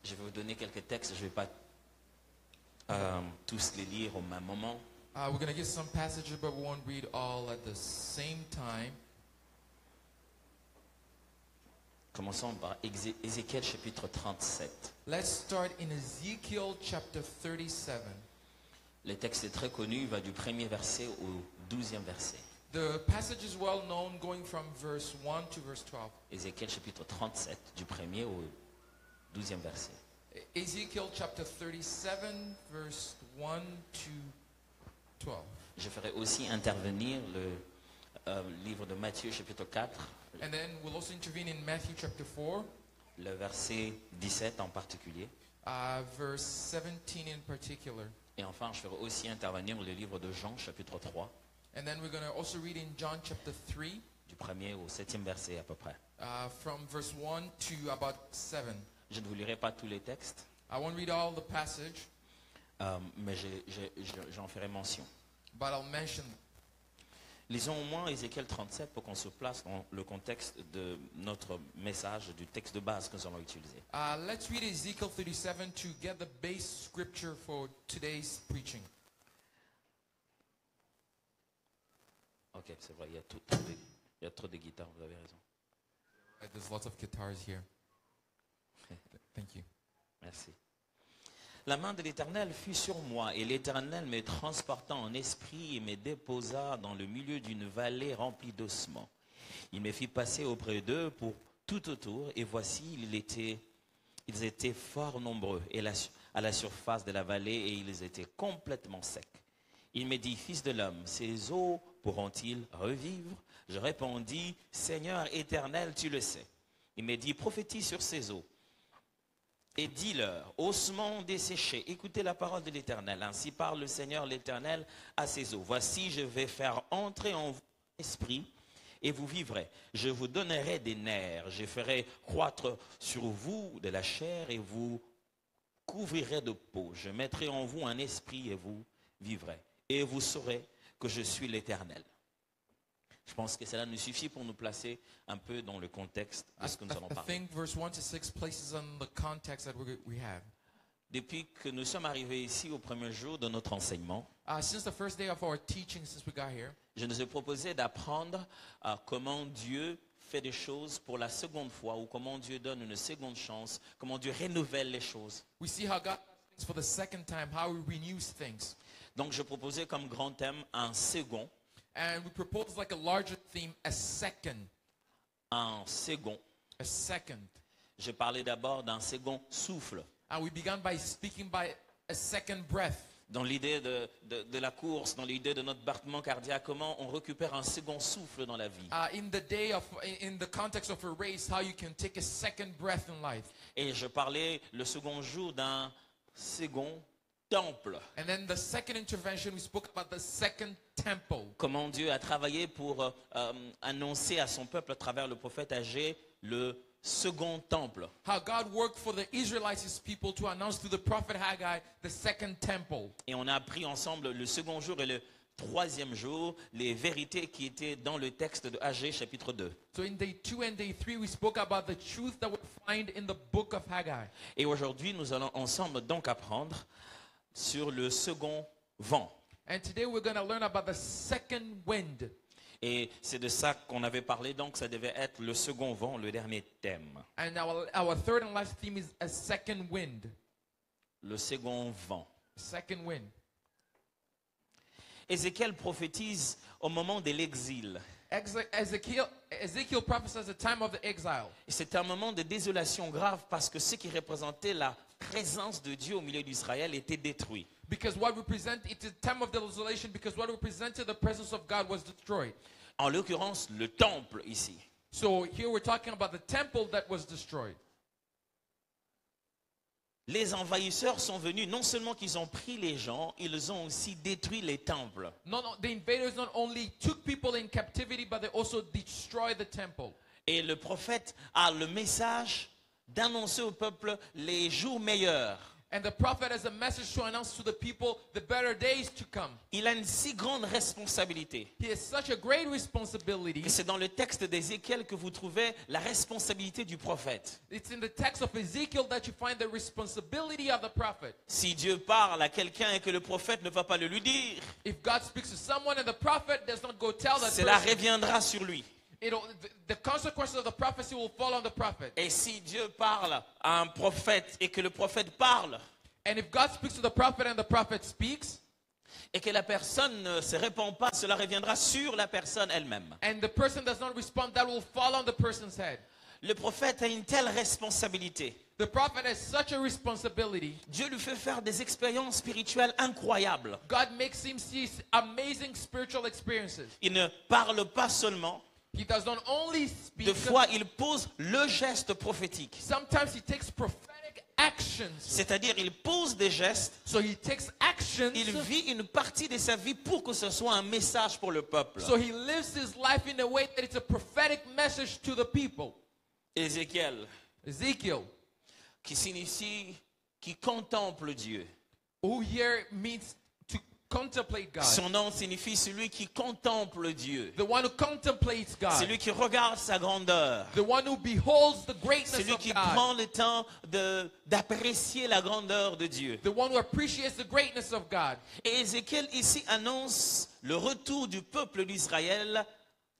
Je vais vous donner quelques textes, je ne vais pas tous les lire au même moment. We're going to get some passages, but we won't read all at the same time. Commençons par Ézéchiel chapitre 37. Let's start in Ezekiel chapter 37. Le texte est très connu, il va du premier verset au 12e verset. The passage is well known, going from verse 1 to verse 12. Ézéchiel chapitre 37, du premier au 12e verset. Ezekiel chapter 37, verse 1 to 12. Je ferai aussi intervenir le livre de Matthieu chapitre 4, And then we'll also intervene in Matthew chapter 4, le verset 17 en particulier. verse 17 in particular. Et enfin, je ferai aussi intervenir le livre de Jean chapitre 3, And then we're going to also read in John chapter 3, du premier au 7e verset à peu près. from verse 1 to about 7. Je ne vous lirai pas tous les textes, I won't read all the passage, mais j'en ferai mention. but I'll mention. Lisons au moins Ézéchiel 37 pour qu'on se place dans le contexte de notre message, du texte de base que nous allons utiliser. Let's read Ezekiel 37 to get the base scripture for today's preaching. Ok, c'est vrai, il y a trop de guitares, vous avez raison. There's lots of guitars here. Thank you. Merci. La main de l'Éternel fut sur moi, et l'Éternel me transporta en esprit et me déposa dans le milieu d'une vallée remplie d'ossements. Il me fit passer auprès d'eux pour tout autour, et voici, ils étaient fort nombreux à la surface de la vallée, et ils étaient complètement secs. Il me dit, fils de l'homme, ces eaux pourront-ils revivre? Je répondis, Seigneur éternel, tu le sais. Il me dit, prophétise sur ces eaux. Et dis-leur, ossements desséchés, écoutez la parole de l'Éternel. Ainsi parle le Seigneur l'Éternel à ces eaux. Voici, je vais faire entrer en vous l'esprit et vous vivrez. Je vous donnerai des nerfs. Je ferai croître sur vous de la chair et vous couvrirai de peau. Je mettrai en vous un esprit et vous vivrez. Et vous saurez que je suis l'Éternel. Je pense que cela nous suffit pour nous placer un peu dans le contexte de ce que nous allons I parler. think verse 1 to 6 places on the context that we have. Depuis que nous sommes arrivés ici au premier jour de notre enseignement, Since the first day of our teaching, since we got here, je nous ai proposé d'apprendre comment Dieu fait des choses pour la seconde fois ou comment Dieu donne une seconde chance, comment Dieu renouvelle les choses. we see how God does things for the second time, how He renews things. Donc je proposais comme grand thème un second, And we propose like a larger theme, a second. un second. A second. Je parlais d'abord d'un second souffle. And we began by speaking by a second breath. Dans l'idée de la course, dans l'idée de notre battement cardiaque, comment on récupère un second souffle dans la vie. In the context of a race, how you can take a second breath in life. Et je parlais le second jour d'un second temple. And then the second intervention, we spoke about the second temple. Comment Dieu a travaillé pour annoncer à son peuple à travers le prophète Agé le second temple. How God worked for the Israelites, His people, to announce through the prophet Haggai the second temple. Et on a appris ensemble le second jour et le troisième jour les vérités qui étaient dans le texte de Agé chapitre 2. So in day 2 and day 3, we spoke about the truth that we find in the book of Haggai. Et aujourd'hui, nous allons ensemble donc apprendre sur le second vent. And today we're going to learn about the second wind. Et c'est de ça qu'on avait parlé, donc ça devait être le second vent, le dernier thème. And our third and last theme is a second wind. Le second vent. Second wind. Ézéchiel prophétise au moment de l'exil. Ezekiel prophesies the time of the exile. Et c'est un moment de désolation grave parce que ce qui représentait la présence de Dieu au milieu d'Israël était détruit. Because what represent it's a time of desolation because what represented the presence of God was destroyed. En l'occurrence, le temple ici. So here we're talking about the temple that was destroyed. Les envahisseurs sont venus, non seulement qu'ils ont pris les gens, ils ont aussi détruit les temples. The invaders not only took people in captivity, but they also destroyed the temple. Et le prophète a le message d'annoncer au peuple les jours meilleurs. And the prophet has a message to announce to the people the better days to come. Il a une si grande responsabilité He has such a great responsibility. que c'est dans le texte d'Ézéchiel que vous trouvez la responsabilité du prophète. It's in the text of Ezekiel that you find the responsibility of the prophet. Si Dieu parle à quelqu'un et que le prophète ne va pas le lui dire, If God speaks to someone and the prophet does not go tell that cela person, reviendra sur lui. the consequences of the prophecy will fall on the prophet. Et si Dieu parle à un prophète et que le prophète parle And if God speaks to the prophet and the prophet speaks, et que la personne ne se répand pas, cela reviendra sur la personne elle-même. and the person does not respond, that will fall on the person's head. Le prophète a une telle responsabilité. The prophet has such a responsibility. Dieu lui fait faire des expériences spirituelles incroyables. God makes him see amazing spiritual experiences. Il ne parle pas seulement. He does not only speak, Des fois, il pose le geste prophétique. sometimes he takes prophetic actions. C'est-à-dire, il pose des gestes, So he takes actions. il vit une partie de sa vie pour que ce soit un message pour le peuple. So he lives his life in a way that it's a prophetic message to the people. Ézéchiel, Ezekiel, qui signifie qui contemple Dieu. who here means to contemplate God. Son nom signifie celui qui contemple Dieu. The one who contemplates God. Celui qui regarde sa grandeur. The one who beholds the greatness Celui of qui God. prend le temps d'apprécier la grandeur de Dieu. The one who appreciates the greatness of God. Et Ézéchiel ici annonce le retour du peuple d'Israël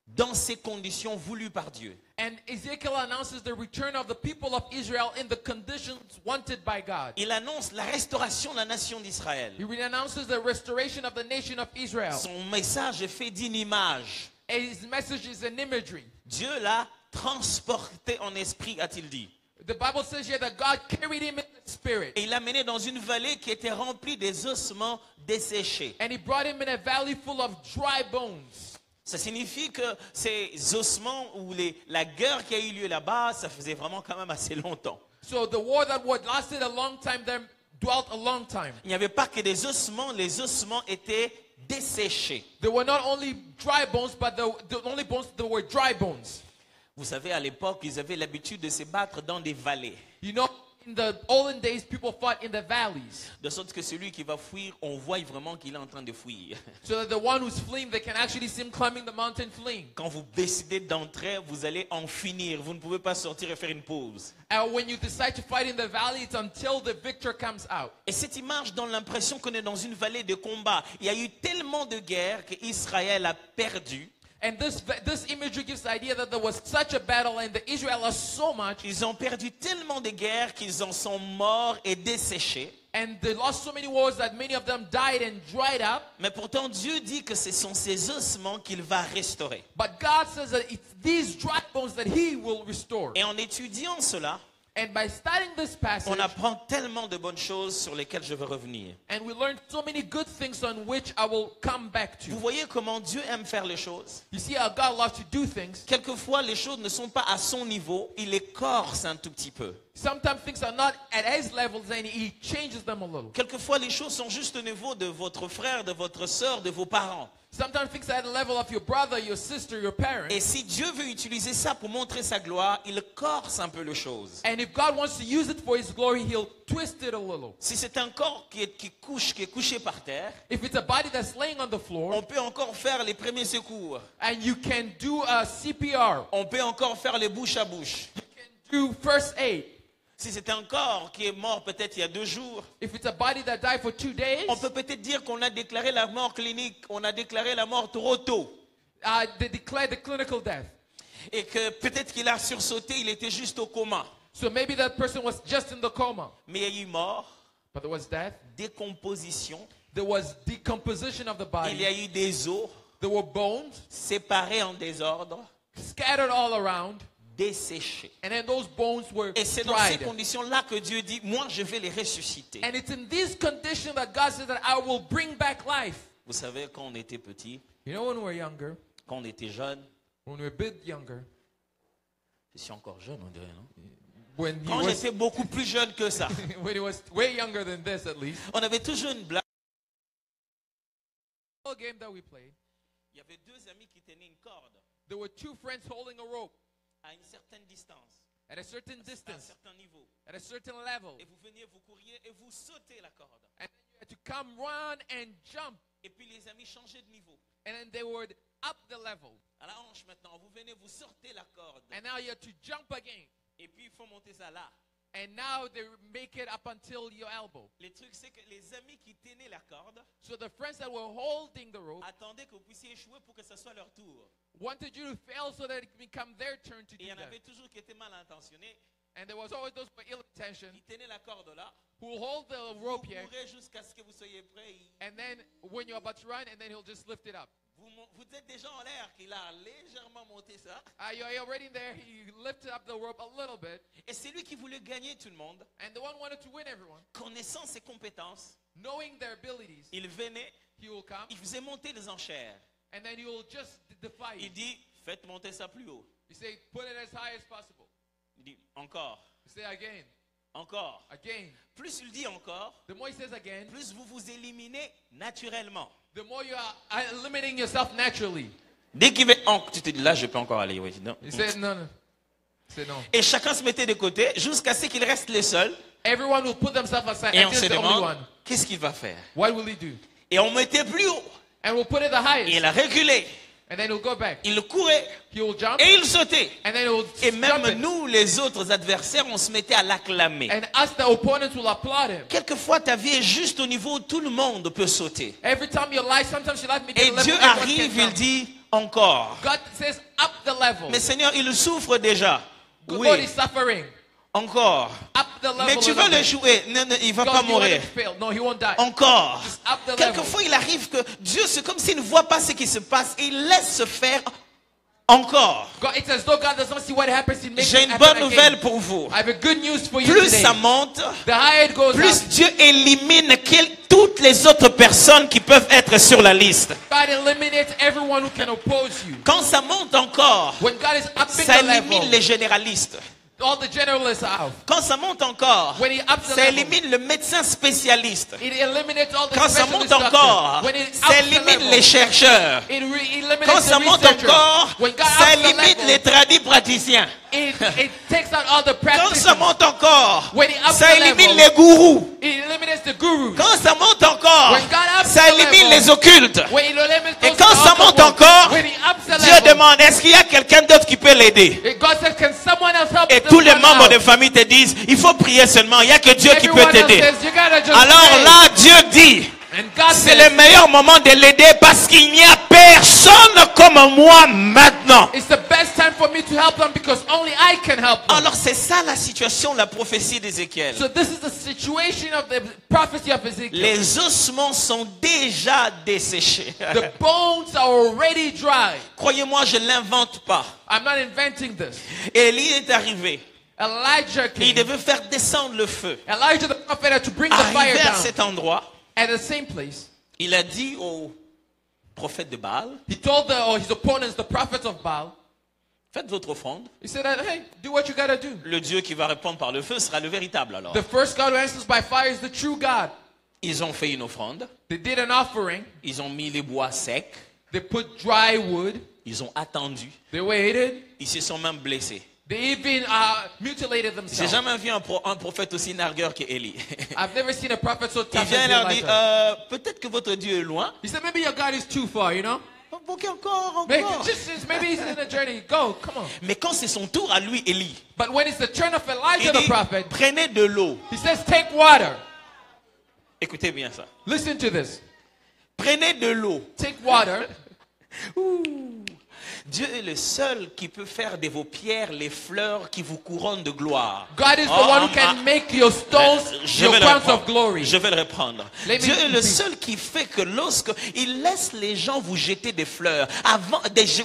dans ces conditions voulues par Dieu. And Ezekiel announces the return of the people of Israel in the conditions wanted by God. Il annonce la restauration de la nation d'Israël. He announces the restoration of the nation of Israel. Son message est fait d'une image. And his message is an imagery. Dieu l'a transporté en esprit, a-t-il dit. The Bible says here that God carried him in the spirit. Et il l'a mené dans une vallée qui était remplie des ossements desséchés. And he brought him in a valley full of dry bones. Ça signifie que ces ossements ou la guerre qui a eu lieu là-bas, ça faisait vraiment quand même assez longtemps. So the war that would lasted a long time there dwelt a long time. Il n'y avait pas que des ossements, les ossements étaient desséchés. There were not only dry bones, but the only bones that were dry bones. Vous savez, à l'époque, ils avaient l'habitude de se battre dans des vallées. You know, in the olden days, people fought in the valleys. De sorte que celui qui va fuir, on voit vraiment qu'il est en train de fuir. So that the one who's fleeing, they can actually see him climbing the mountain fleeing. Quand vous décidez d'entrer, vous allez en finir. Vous ne pouvez pas sortir et faire une pause. And when you decide to fight in the valley, it's until the victor comes out. Et cette image donne l'impression qu'on est dans une vallée de combat. Il y a eu tellement de guerres qu'Israël a perdu. And this imagery gives the idea that there was such a battle and the Israel lost so much. Ils ont perdu tellement de guerres qu'ils en sont morts et desséchés. And they lost so many wars that many of them died and dried up. Mais pourtant, Dieu dit que ce sont ces ossements qu'il va restaurer. But God says that it's these dry bones that He will restore. Et en étudiant cela, And by studying this passage, on apprend tellement de bonnes choses sur lesquelles je veux revenir. and we learn so many good things on which I will come back to. Vous voyez comment Dieu aime faire les choses? You see how God loves to do things. Quelquefois, les choses ne sont pas à son niveau. Il les corse un tout petit peu. Sometimes things are not at His levels and He changes them a little. Quelquefois, les choses sont juste au niveau de votre frère, de votre sœur, de vos parents. Sometimes things are at the level of your brother, your sister, your parents. Et si Dieu veut utiliser ça pour montrer sa gloire, il corse un peu les choses. And if God wants to use it for His glory, He'll twist it a little. Si c'est un corps qui est couché par terre, If it's a body that's laying on the floor, on peut encore faire les premiers secours. and you can do a CPR, On peut encore faire les bouche à bouche. do first aid. Si c'est un corps qui est mort peut-être il y a 2 jours, If it's a body that died for 2 days, on peut peut-être dire qu'on a déclaré la mort clinique, on a déclaré la mort trop tôt. they declared the clinical death. Et que peut-être qu'il a sursauté, il était juste au coma. So maybe that person was just in the coma. Mais il y a eu mort, But there was death. décomposition, There was decomposition of the il y a body. eu des os There were bones séparés en désordre, scattered all around. desséchés. And then those bones were Et c'est dans ces dried. conditions-là que Dieu dit, moi je vais les ressusciter. And it's in these conditions that God says that I will bring back life. Vous savez, quand on était petit, You know, when we were younger, quand on était jeune, when we were a bit younger, je suis encore jeune, on dirait, non? when he Quand was, j'étais beaucoup plus jeune que ça, when he was way younger than this at least, on avait toujours une blague. the game that we played, Il y avait 2 amis qui tenaient une corde there were 2 friends holding a rope à une certaine distance. at a certain à un distance, certain niveau. at a certain level. Et vous veniez, vous couriez et vous sautez la corde. And then you had to come, run, and jump. Et puis les amis changeaient de niveau. And then they would up the level. À la hanche maintenant, vous venez, vous sortez la corde. And now you have to jump again. Et puis il faut monter ça là. And now they make it up until your elbow. Le truc c'est que les amis qui tenaient la corde So the friends that were holding the rope attendaient que vous puissiez échouer pour que ce soit leur tour. wanted you to fail so that it become their turn to Et il do y en that. avait toujours qui étaient mal intentionnés. And there was always those with ill intention Ils tenaient la corde là. who will hold the Vous rope here, courez jusqu'à ce que vous soyez prêts. and then when you're about to run, and then he'll just lift it up. Vous êtes déjà en l'air, qu'il a légèrement monté ça. You're already there. He lifted up the rope a little bit, Et c'est lui qui voulait gagner tout le monde. and the one wanted to win everyone. Connaissant ses compétences, Knowing their abilities, il venait, he will come, il faisait monter les enchères. and then he will just defy you. Il dit, faites monter ça plus haut. You say, put it as high as possible. Il dit, encore, You say again, encore. again. Plus il dit encore, The more he says again, plus vous vous éliminez naturellement. the more you are limiting yourself naturally. Dès qu'il va, tu te dis, là, je peux encore aller. Oui, non. He said, no, no. He said, no. Et chacun se mettait de côté jusqu'à ce qu'ils restent les seuls. Everyone will put themselves aside. Et And on he's se the only demande, one. qu'est-ce qu'il va faire? What will he do? Et on mettait plus haut. And we'll put it the Et highest. il a reculé. And then he'll go back. Il courait. He will jump. Et il sautait. And then he'll Et jump même it. nous, les autres adversaires, on se mettait à l'acclamer. And us, the opponents, will applaud him. Quelquefois, ta vie est juste au niveau où tout le monde peut sauter. Every time your life, sometimes your life may Et get a level Dieu everyone arrive, can il jump. dit encore. God says, up the level. Mais Seigneur, il souffre déjà. God Oui, is suffering. encore. Up the level. Mais tu a vas little le bit. jouer. Non, non, il ne va God, pas you want mourir. him to fail. No, he won't die. Encore. Just up the level. Quelquefois, il arrive que Dieu, c'est comme s'il ne voit pas ce qui se passe. Il laisse se faire encore. God, it's as though God does not see what happens. He makes J'ai it une happen bonne again. nouvelle pour vous. I have a good news for you Plus today. ça monte, The higher it goes plus up, Dieu élimine toutes les autres personnes qui peuvent être sur la liste. God eliminates everyone who can oppose you. Quand ça monte encore, When God is upping ça the level, élimine les généralistes. all the generalists are out. Quand ça monte encore, When he ups the ça level, élimine le médecin spécialist. it eliminates all the Quand ça specialist monte encore, doctors. When it ça ups the élimine level, les chercheurs. it eliminates Quand the ça monte researchers. encore, When God ça ups the élimine level, les tradis praticiens. it takes out all the Quand ça practices. monte encore, When he ups ça the élimine level, les gourous. it eliminates the gurus. Quand ça monte encore, When God ups ça the élimine level, les occultes. When he eliminates Et those quand ça outward monte ones, encore, when he ups the Dieu level, demande, est-ce qu'il y a quelqu'un d'autre qui peut l'aider? God says, can someone else help Et this tous les one membres out? de famille te disent, il faut prier seulement, il n'y a que Dieu qui peut Everyone else t'aider. says, you gotta just Alors pray. là, Dieu dit, And God c'est says, le meilleur moment de l'aider parce qu'il n'y a personne comme moi maintenant. it's the best time for me to help them because only I can help them. Alors c'est ça la situation, la prophétie d'Ézéchiel. So this is the situation of the prophecy of Ezekiel. Les ossements sont déjà desséchés. The bones are already dry. Croyez-moi, je ne l'invente pas. I'm not inventing this. Élie est arrivé. Elijah Il came. devait faire descendre le feu. Elijah the prophet had to bring the fire Arrivé à down. cet endroit, At the same place, il a dit au prophète de Baal, he told his opponents, the prophets of Baal, faites votre offrande. he said, hey, do what you gotta do. Le Dieu qui va répondre par le feu sera le véritable alors. The first God who answers by fire is the true God. Ils ont fait une offrande. They did an offering. Ils ont mis les bois secs. They put dry wood. Ils ont attendu. They waited. Ils se sont même blessés. They even mutilated J'ai themselves. jamais vu un prophète aussi nargueur qu'Élie. I've never seen a prophet so Il tough vient et leur as dit, Elijah. peut-être que votre Dieu est loin. He said, maybe your God is too far, you know? Ok, encore. Maybe he's in a journey. Go, come on. Mais quand c'est son tour à lui, Élie, But when it's the turn of il Elijah the dit, prophet, prenez de l'eau. he says, take water. Écoutez bien ça. Listen to this. Prenez de l'eau. Take water. Dieu est le seul qui peut faire de vos pierres les fleurs qui vous couronnent de gloire. God is the one who can make your stones Je your vais le crowns of reprendre. glory. Je vais le reprendre. Let me Dieu est le repeat. seul qui fait que lorsque il laisse les gens vous jeter des fleurs,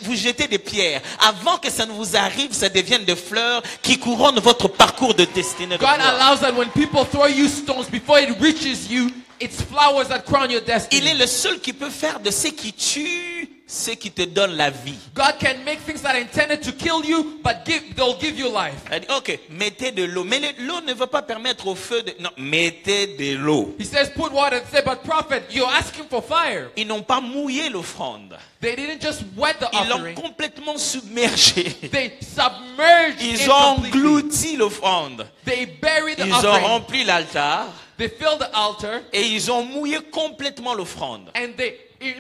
vous jeter des pierres, avant que ça ne vous arrive, ça devienne des fleurs qui couronnent votre parcours de destinée de God gloire. allows that when people throw you stones, before it reaches you, it's flowers that crown your Il est destiny. le seul qui peut faire de ce qui tue ce qui te donne la vie. God can make things that are intended to kill you, but they'll give you life. Elle dit, ok, mettez de l'eau. Mais l'eau ne va pas permettre au feu de... Non, mettez de l'eau. He says, put water. They say, but prophet, you're asking for fire. Ils n'ont pas mouillé l'offrande. They didn't just wet the Ils l'ont offering. complètement submergé. They submerged Ils it ont completely. englouti l'offrande. They buried the Ils ont offering. rempli l'altar. They filled the altar. Et ils ont mouillé complètement l'offrande. And they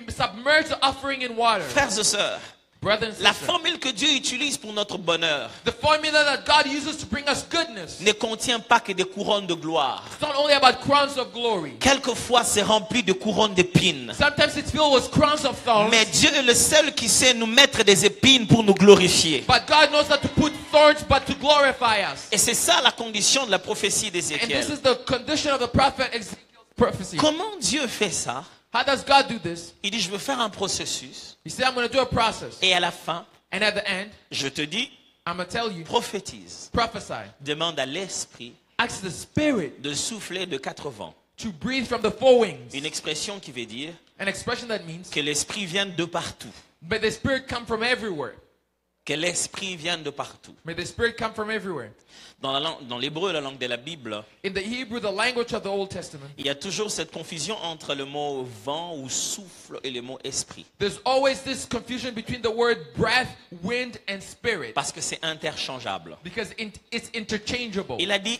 submerged the offering in water. Frères et sœurs, Brothers and la sisters, formule que Dieu utilise pour notre bonheur the formula that God uses to bring us goodness, ne contient pas que des couronnes de gloire. it's not only about crowns of glory. Quelquefois, c'est rempli de couronnes d'épines. Sometimes it's filled with crowns of thorns. Mais Dieu est le seul qui sait nous mettre des épines pour nous glorifier. But God knows how to put thorns, but to glorify us. Et c'est ça la condition de la prophétie And this d'Ézéchiel. is the condition of the prophet Ezekiel's prophecy. Comment Dieu fait ça? How does God do this? Il dit, je veux faire un processus. He said, I'm going to do a process. Et à la fin, And at the end, je te dis, I'm going to tell you, prophétise. prophesy. Demande à l'Esprit Ask the Spirit de souffler de 4 vents. to breathe from the four wings. Une expression qui veut dire An expression that means, que l'Esprit vienne de partout. may the Spirit come from everywhere. Que l'Esprit vienne de partout. May the Spirit come from everywhere. Dans l'hébreu, la langue de la Bible, In the Hebrew, the language of the Old Testament, il y a toujours cette confusion entre le mot vent ou souffle et le mot esprit. there's always this confusion between the word breath, wind, and spirit. Parce que c'est interchangeable. Because it's interchangeable. Il a dit,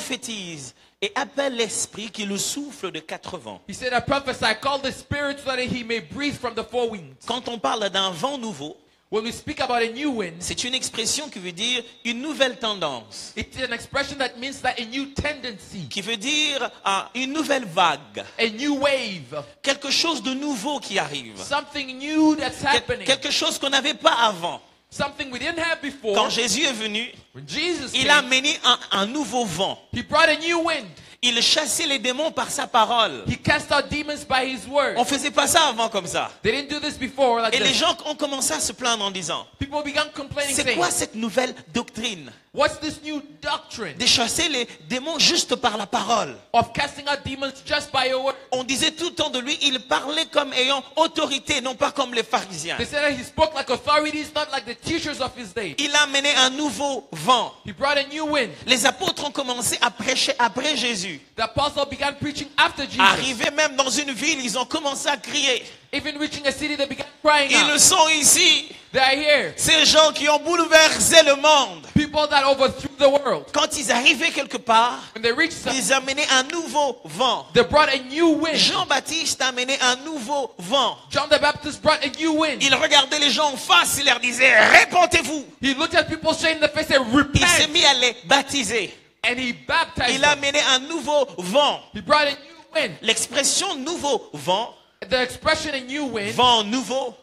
prophétise et appelle l'Esprit qui le souffle de 4 vents. He said, I prophesy, call the Spirit so that he may breathe from the four wings. Quand on parle d'un vent nouveau, When we speak about a new wind, c'est une expression qui veut dire une nouvelle tendance, it's an expression that means that a new tendency, qui veut dire une nouvelle vague, a new wave, quelque chose de nouveau qui arrive, something new that's happening, quelque chose qu'on n'avait pas avant. something we didn't have before. Quand Jésus est venu, When Jesus il a came, amené un nouveau vent. he brought a new wind. Il chassait les démons par sa parole. He cast out demons by his word. On faisait pas ça avant comme ça. They didn't do this before like Et les this. gens ont commencé à se plaindre en disant, People began complaining, c'est saying, quoi cette nouvelle doctrine what's this new doctrine de chasser les démons juste par la parole? of casting out demons just by your word? On disait tout le temps de lui, il parlait comme ayant autorité, non pas comme les pharisiens. They said that he spoke like authorities, not like the teachers of his day. Il a amené un nouveau vent. He brought a new wind. Les apôtres ont commencé à prêcher après Jésus. The apostles began preaching after Jesus. Arrivés même dans une ville, ils ont commencé à crier. Even reaching a city, they began crying Ils out. sont ici. They are here. Ces gens qui ont bouleversé le monde. People that overthrew the world. Quand ils arrivaient quelque part, When they reached some, ils amenaient un nouveau vent. they brought a new wind. Jean-Baptiste a amené un nouveau vent. John the Baptist brought a new wind. Il regardait les gens en face, il leur disait, répentez-vous. He looked at people straight in the face and Il s'est repent. mis à les baptiser. And he baptized Il a them. amené un nouveau vent. He brought a new wind. L'expression nouveau vent, The expression a new wind, vent nouveau,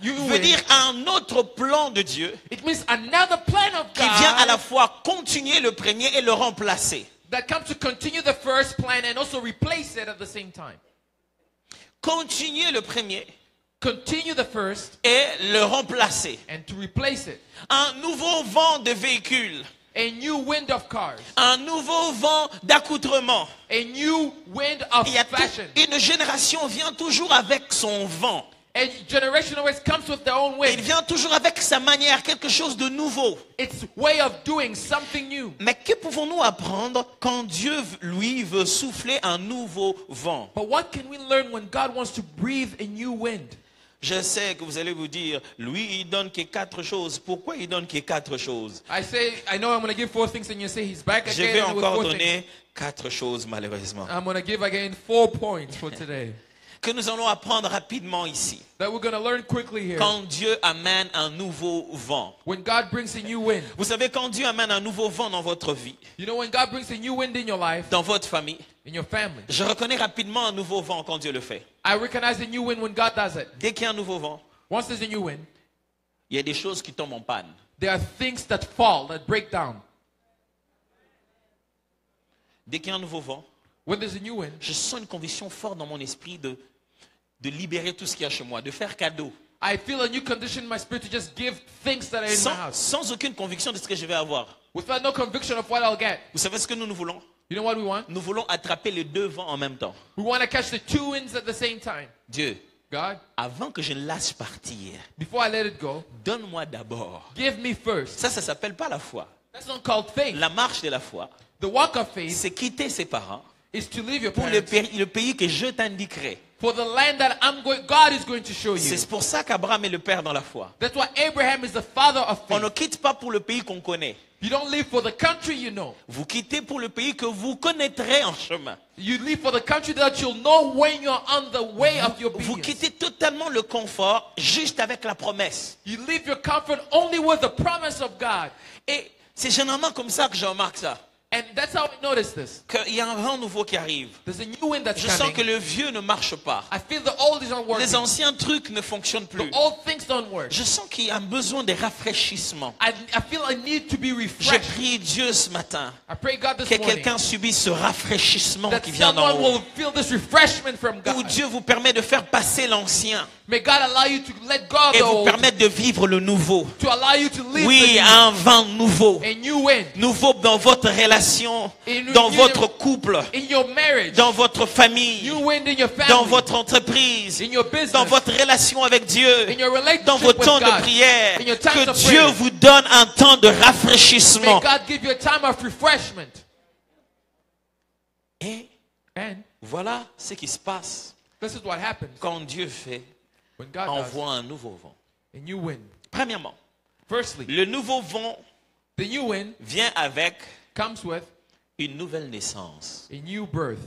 new veut wind, dire un autre plan de Dieu it means another plan of qui vient à la God fois continuer le premier et le remplacer. that comes to continue the first plan and also replace it at the same time. Continuer le premier Continue the first et le remplacer. and to replace it. Un nouveau vent de véhicules, A new wind of cars. un nouveau vent d'accoutrement. A new wind of Il y a fashion. une génération vient toujours avec son vent. A generation always comes with their own Il wind. vient toujours avec sa manière, quelque chose de nouveau. Its way of doing something new. Mais que pouvons-nous apprendre quand Dieu, lui, veut souffler un nouveau vent? But what can we learn when God wants to breathe a new wind? Je sais que vous allez vous dire, lui, il donne que 4 choses. Pourquoi il donne que 4 choses? I know I'm going to give 4 things and you say he's back Je again vais with encore 4 things. donner 4 choses, malheureusement, I'm going to give again 4 points for today que nous allons apprendre rapidement ici. that we're going to learn quickly here. Quand Dieu amène un nouveau vent. When God brings a new wind. Vous savez, quand Dieu amène un nouveau vent dans votre vie, You know when God brings a new wind in your life, dans votre famille, in your family. je reconnais rapidement un nouveau vent quand Dieu le fait. I recognize a new wind when God does it. Dès qu'il y a un nouveau vent, Once there's a new wind, il y a des choses qui tombent en panne. there are things that fall, that break down. Dès qu'il y a un nouveau vent, When there's a new wind, je sens une conviction forte dans mon esprit de libérer tout ce qu'il y a chez moi, de faire cadeau. I feel a new condition in my spirit to just give things that are in my house. Sans aucune conviction de ce que je vais avoir. Without no conviction of what I'll get. Vous savez ce que nous voulons? You know what we want? Nous voulons attraper les 2 vents en même temps. We want to catch the 2 winds at the same time. Dieu, God, avant que je ne laisse partir, before I let it go, donne-moi d'abord. give me first. Ça s'appelle pas la foi. That's not called faith. La marche de la foi, The walk of faith c'est quitter ses parents is to leave your pour parents le pays que je t'indiquerai. for the land that God is going to show you. C'est pour ça qu'Abraham est le père dans la foi. That's why Abraham is the father of On ne faith. quitte pas pour le pays qu'on connaît. You don't live for the country you know. Vous quittez pour le pays que vous connaîtrez en chemin. You live for the country that you'll know when you're on the way of your Vous obedience. quittez totalement le confort juste avec la promesse. You leave your comfort only with the promise of God. Et c'est généralement comme ça que je remarque ça. And that's how I notice this. Qu'il y a un vent nouveau qui arrive. There's a new wind that's Je sens coming. que le vieux ne marche pas. I feel the old is not working. Les anciens trucs ne fonctionnent plus. The old things don't work. Je sens qu'il y a un besoin de rafraîchissement. I feel I need to be Je refreshed. prie Dieu ce matin I pray God this que morning quelqu'un subisse ce rafraîchissement that qui vient d'en someone haut. will feel this refreshment from Où God. Dieu vous permet de faire passer l'ancien May God allow you to let go of et the vous old, permettre de vivre le nouveau. to allow you to live Oui, the un vent nouveau. new, a new wind Nouveau dans votre relation, In dans new- votre couple, in your marriage, dans votre famille, new wind in your family, dans votre entreprise, in your business, dans votre relation avec Dieu, in your relationship dans vos with temps de God, prière. in your times Que of Dieu prayer. vous donne un temps de May rafraîchissement. God give you a time of refreshment. Et And voilà ce qui se passe this is what happens quand Dieu fait when God does envoie un nouveau vent. a new wind. Premièrement, Firstly, le nouveau vent the new wind vient avec comes with une nouvelle naissance. a new birth.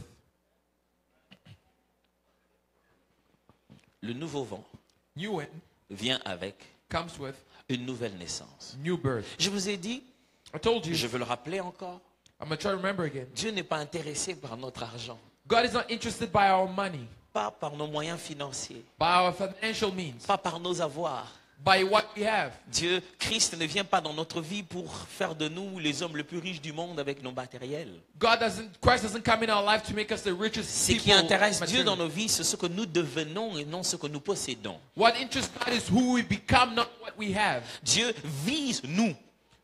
Le nouveau vent New wind vient avec comes with une nouvelle naissance. new birth. Je vous ai dit, I told you, je veux le rappeler encore, I'm going to try to remember again. Dieu n'est pas intéressé par notre argent, God is not interested by our money, pas par nos moyens financiers, by our financial means, pas par nos avoirs. by what we have. Dieu, Christ ne vient pas dans notre vie pour faire de nous les hommes les plus riches du monde avec nos matériels. Christ doesn't come in our life to make us the richest Ce qui people. intéresse Dieu dans materially. nos vies, c'est ce que nous devenons et non ce que nous possédons. What interests God is who we become, not what we have. Dieu vise nous.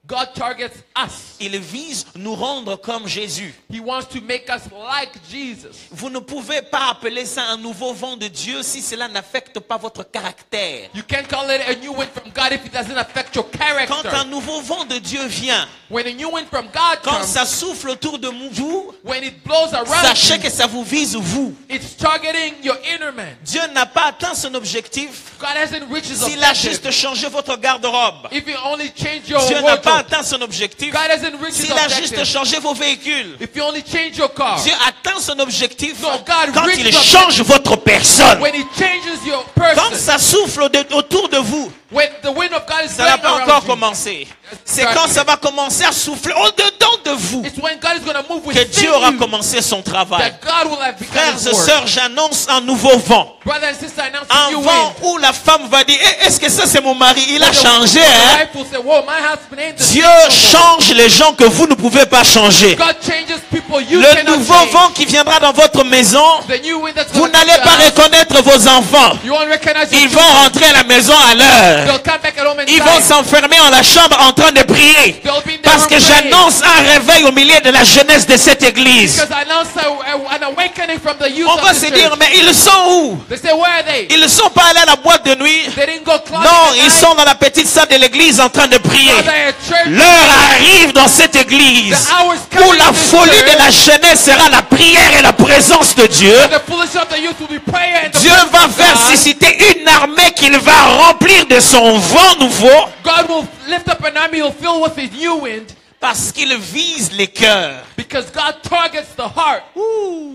God targets us. Il vise nous rendre comme Jésus. He wants to make us like Jesus. Vous ne pouvez pas appeler ça un nouveau vent de Dieu si cela n'affecte pas votre caractère. You can't call it a new wind from God if it doesn't affect your Quand character. un nouveau vent de Dieu vient, When a new wind from God quand comes, ça souffle autour de vous, when it blows around sachez you, que ça vous vise vous. it's targeting your inner man. Dieu n'a pas atteint son objectif God hasn't reached his s'il a objective. juste changé votre garde-robe. If you only change your Dieu n'a pas wardrobe, atteint son objectif God hasn't reached his s'il a juste objective. changé vos véhicules. If you only change your car, Dieu atteint son objectif No, God quand reached il the change votre personne. when He changes your Quand person, ça souffle autour de vous, when the wind of God is ça n'a blowing pas around encore you, commencé. C'est quand ça va commencer à souffler au-dedans de vous it's when God is going to move que within Dieu aura you commencé son travail. that God will have begun Frères His et work. sœurs, j'annonce un nouveau vent. Brother and sister, announce Un a new vent wind. où la femme va dire, Eh, est-ce que ça c'est mon mari? Il a When the- changé, when the hein? wife will say, "Whoa, my husband ain't the Dieu same no more." change les gens que vous ne pouvez pas changer. God changes people you Le cannot nouveau change. vent qui viendra dans votre maison, The new wind that's vous going to n'allez pas reconnaître vos enfants. You won't recognize your Ils vont children. rentrer à la maison à l'heure. They'll come back at home and Ils vont s'enfermer en la chambre en train de prier. They'll be in their Parce room que praying. j'annonce un réveil au milieu de la jeunesse de cette église. Because I announced an awakening from the youth On va of se the dire, church. mais ils sont où? They say, where are they? Ils ne sont pas allés à la boîte de nuit. They didn't go clubbing Non, at ils night. sont dans la petite salle de l'église en train de prier. Now they're at church. L'heure arrive dans cette église The hour's coming où la in this folie church. de la jeunesse sera la prière et la présence de Dieu. The foolishness of the youth will be prayer and the Dieu presence va of faire God. susciter une armée qu'il va remplir de son vent nouveau God will lift up an army, he'll fill with his new wind, parce qu'il vise les cœurs. because God targets the heart. Ouh.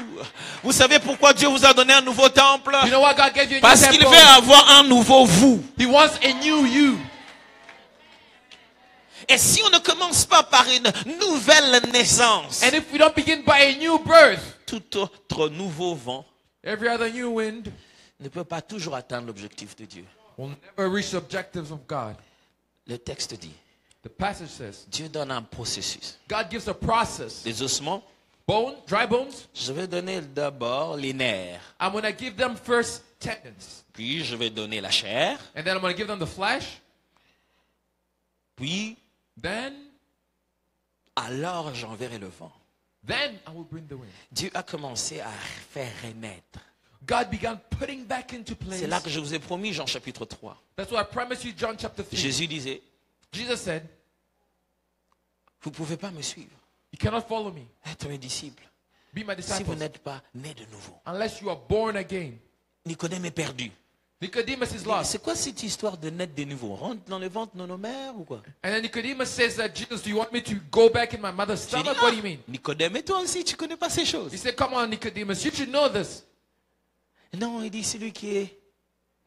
Vous savez pourquoi Dieu vous a donné un nouveau temple? You know why God gave you a Parce new qu'il temple? veut avoir un nouveau vous. He wants a new you. Et si on ne commence pas par une nouvelle naissance, And if we don't begin by a new birth, tout autre nouveau vent every other new wind ne peut pas toujours atteindre l'objectif de Dieu. will never reach the objectives of God. Le texte dit, The passage says, Dieu donne un processus. God gives a process. Les ossements, Dry bones, je vais donner d'abord les nerfs, I'm going to give them first tendons. puis je vais donner la chair, And then I'm going to give them the flesh. puis Then alors j'enverrai le vent. I will bring the wind. Dieu a commencé à faire renaître. God began putting back into C'est place. là que je vous ai promis, Jean chapitre 3. That's what I promised you, John chapter 3. Jésus disait, Jesus said, vous ne pouvez pas me suivre, you cannot follow me, être mes disciples, be my si vous disciples, n'êtes pas nés de nouveau. unless you are born again. Nicodème est perdu. Nicodemus is lost. C'est quoi cette histoire de naître de nouveau? On rentre dans le ventre de nos mères ou quoi? And then Nicodemus says that, Jesus, do you want me to go back in my mother's J'ai dit, stomach? What do you mean? Nicodème, et toi aussi, tu ne connais pas ces He choses. said, come on, Nicodemus, you should know this. Non, il dit, celui qui est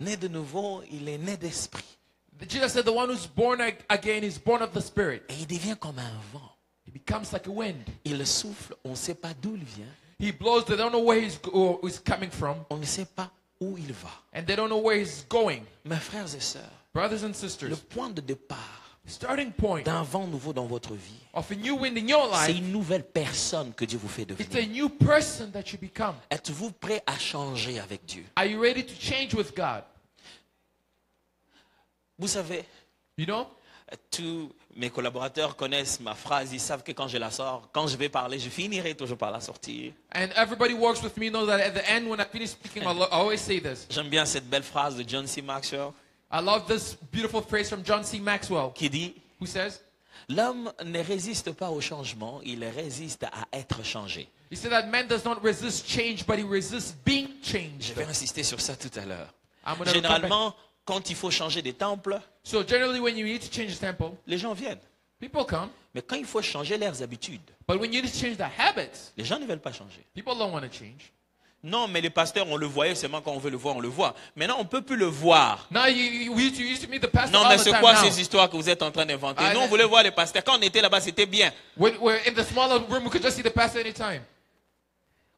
né de nouveau, il est né d'esprit. Jesus said, the one who's born again is born of the Spirit. Et il devient comme un vent. He becomes like a wind. Il souffle, on ne sait pas d'où il vient. He blows, they don't know where he's coming from, On ne sait pas où il va. and they don't know where he's going. Mes frères et sœurs, Brothers and le sisters, point de départ starting point d'un vent nouveau dans votre vie, of a new wind in your c'est life, une nouvelle personne que Dieu vous fait it's a devenir. new person that you become. Êtes-vous prêt à changer avec Dieu? Are you ready to change with God? Vous savez, You know? tous mes collaborateurs connaissent ma phrase, ils savent que quand je la sors, quand je vais parler, je finirai toujours par la sortir. And everybody who works with me knows that at the end, when I finish speaking, I always say this. J'aime bien cette belle phrase de John C. Maxwell I love this beautiful phrase from John C. Maxwell, qui dit who says, « L'homme ne résiste pas au changement, il résiste à être changé. he said that man does not resist change, but he resists being » Je changed. vais insister sur ça tout à l'heure. I'm gonna come back. Généralement, quand il faut changer des temples, So generally, when you need to change the temple, les gens viennent. people come. Mais quand il faut changer leurs habitudes, But when you need to change the habits, les gens ne veulent pas changer. people don't want to change. Non, mais les pasteurs, on le voyait seulement quand on veut le voir, on le voit. Maintenant, on ne peut plus le voir. Now we used to meet the pastor Non, all mais the c'est time quoi now. ces histoires que vous êtes en train d'inventer? Ah, Nous, on voulait voir les pasteurs. Quand on était là-bas, c'était bien. When we're in the smaller room, we could just see the pastor anytime.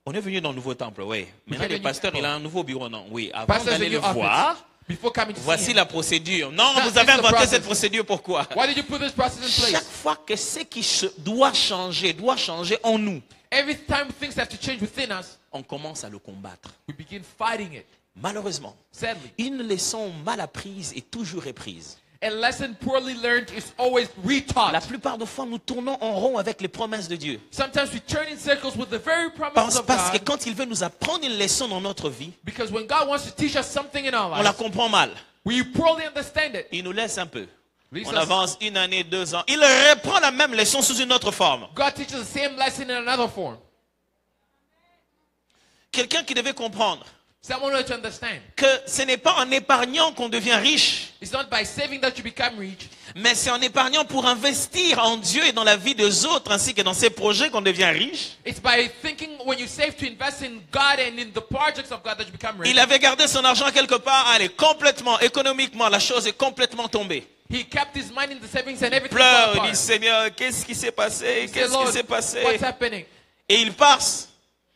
On est venu dans le nouveau temple, oui. Maintenant, came le in pasteur, new il a un nouveau bureau, non? Oui. Avant Pastor's d'aller in le your office. voir, Before coming to see voici him. la procédure. Non, That vous is avez the inventé process. cette procédure, pourquoi? Why did you put this process in Chaque place? fois que ce qui doit changer en nous, Every time things have to change within us, on commence à le combattre. we begin fighting it. Malheureusement, Sadly, une leçon mal apprise est toujours reprise. a lesson poorly learned is always La retaught. plupart des fois, nous tournons en rond avec les promesses de Dieu. Sometimes we turn in circles with the very promises of Parce que God, quand il veut nous apprendre une leçon dans notre vie, because when God wants to teach us something in our on la lives, comprend mal. we poorly understand it. Il nous laisse un peu. Leaves On us- avance 1 année, 2 ans. Il reprend la même leçon sous une autre forme. God teaches the same lesson in another form. Quelqu'un qui devait comprendre Someone who has to understand. que ce n'est pas en épargnant qu'on devient riche, It's not by saving that you become rich. mais c'est en épargnant pour investir en Dieu et dans la vie des autres ainsi que dans ses projets qu'on devient riche. It's by thinking when you save to invest in God and in the projects of God that you become rich. Il avait gardé son argent quelque part, allez, complètement, économiquement, la chose est complètement tombée. He kept his money in the savings and everything. Pleure, fell il dit apart. Seigneur, qu'est-ce qui s'est passé? He said, Qu'est-ce qui Lord, s'est passé? what's happening? Et il passe,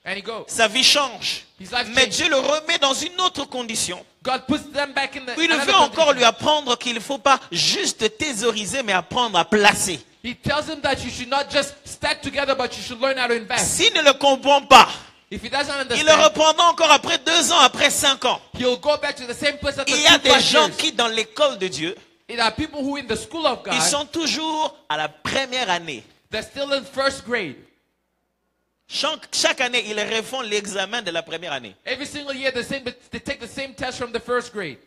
And he goes. sa vie change. His life Mais changed. Dieu le remet dans une autre condition. God puts them back in the Il another veut encore condition. lui apprendre qu'il ne faut pas juste thésauriser, mais apprendre à placer. He tells him that you should not just stack together, but you should learn how to invest. S'il ne le comprend pas, If he doesn't il le understand, reprendra encore après 2 ans, après 5 ans. he'll go back to the same place after Il y a 2 des 5 gens years. qui, dans l'école de Dieu, There are people who in the school of God, ils sont toujours à la première année. they're still in first grade. Chaque année, ils refont l'examen de la première année. Every single year, they take the same test from the first grade.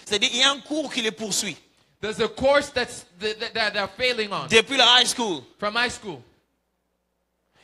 C'est-à-dire, il y a un cours qui les poursuit. There's a course that they're failing on Depuis la high school, from high school.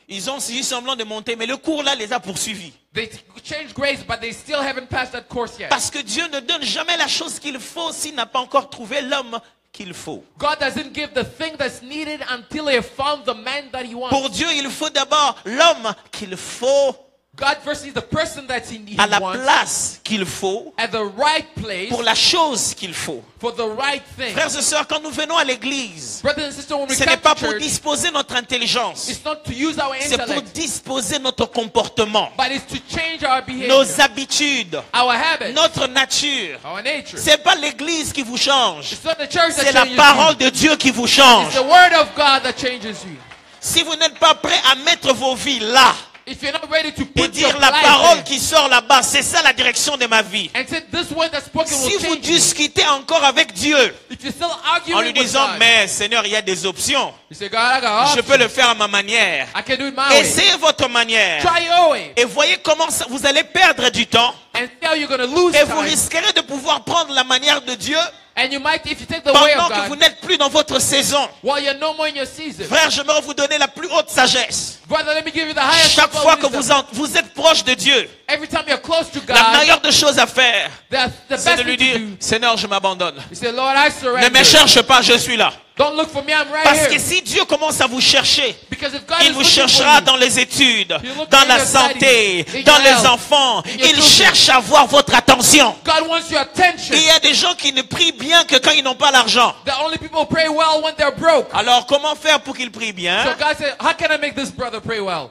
ils ont eu semblant de monter, mais le cours là les a poursuivis. They changed grades, but they still haven't passed that course yet. Parce que Dieu ne donne jamais la chose qu'il faut s'il n'a pas encore trouvé l'homme qu'il faut. God doesn't give the thing that's needed until he found the man that he wants. Pour Dieu, il faut d'abord l'homme qu'il faut, God first is the person that he à la wants place qu'il faut, at the right place pour la chose qu'il faut. for the right thing. Frères et sœurs, quand nous venons à l'église, Brothers and sisters, when we ce n'est come pas to pour church, disposer notre intelligence, it's not to use our c'est pour intellect, disposer notre comportement, but it's to change our behavior, nos habitudes, our habits, notre nature. our nature. C'est pas l'église qui vous change, It's not the church c'est that la changes parole you. de Dieu qui vous It's change. the word of God that changes you. Si vous n'êtes pas prêt à mettre vos vies là If you're not ready to et put your dire la life parole there, qui sort là-bas, c'est ça la direction de ma vie. and say this word that's spoken Si will vous change you. discutez encore avec Dieu If you're still en arguing lui with disant God, mais Seigneur, il y a des options, you say, God, I got je options. peux le faire à ma manière. I can do it my way. Essayez votre manière Try your way. et voyez comment vous allez perdre du temps And see how you're going to lose Et vous time. risquerez de pouvoir prendre la manière de Dieu And you might, if you take the way pendant of que vous God, n'êtes plus dans votre saison. while you're no more in your season. Frère, j'aimerais vous donner la plus haute sagesse. Brother, let me give you the highest Chaque level fois of que wisdom. vous êtes proche de Dieu, Every time you're close to la God, meilleure des choses à faire, the c'est de best lui thing to dire, do, Seigneur, je m'abandonne. you say, Lord, I Ne me surrender. cherche pas, je suis là. Don't look for me, I'm right Parce que here. si Dieu commence à vous chercher, Because if God il is vous looking cherchera for you, dans les études, He'll look dans in la your santé, studies, in dans your les health, enfants. in your Il children. cherche à avoir votre attention. God wants your attention. Et il y a des gens qui ne prient bien que quand ils n'ont pas l'argent. The only people pray well when they're broke. Alors comment faire pour qu'ils prient So bien? God said, how can I make this brother pray well?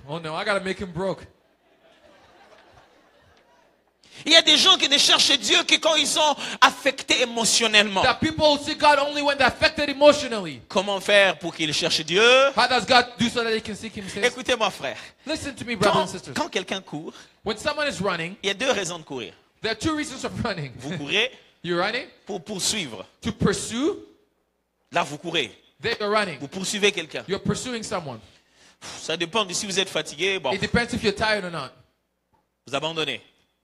Oh no, I gotta make him broke. Il y a des gens qui ne cherchent Dieu que quand ils sont affectés émotionnellement. That people see God only when they're affected emotionally. Comment faire pour qu'ils cherchent Dieu? How does God do so that he can seek him? Says, Écoutez-moi frère, listen to me, brothers and quand, sisters. quand quelqu'un court, When someone is running, il y a deux raisons de courir. there are two reasons of running. Vous courez You're running pour poursuivre. to pursue. Là, vous courez. There you're running. Vous poursuivez quelqu'un. You're pursuing someone. Ça dépend de si vous êtes fatigué, bon, It depends if you're tired or not. vous abandonnez.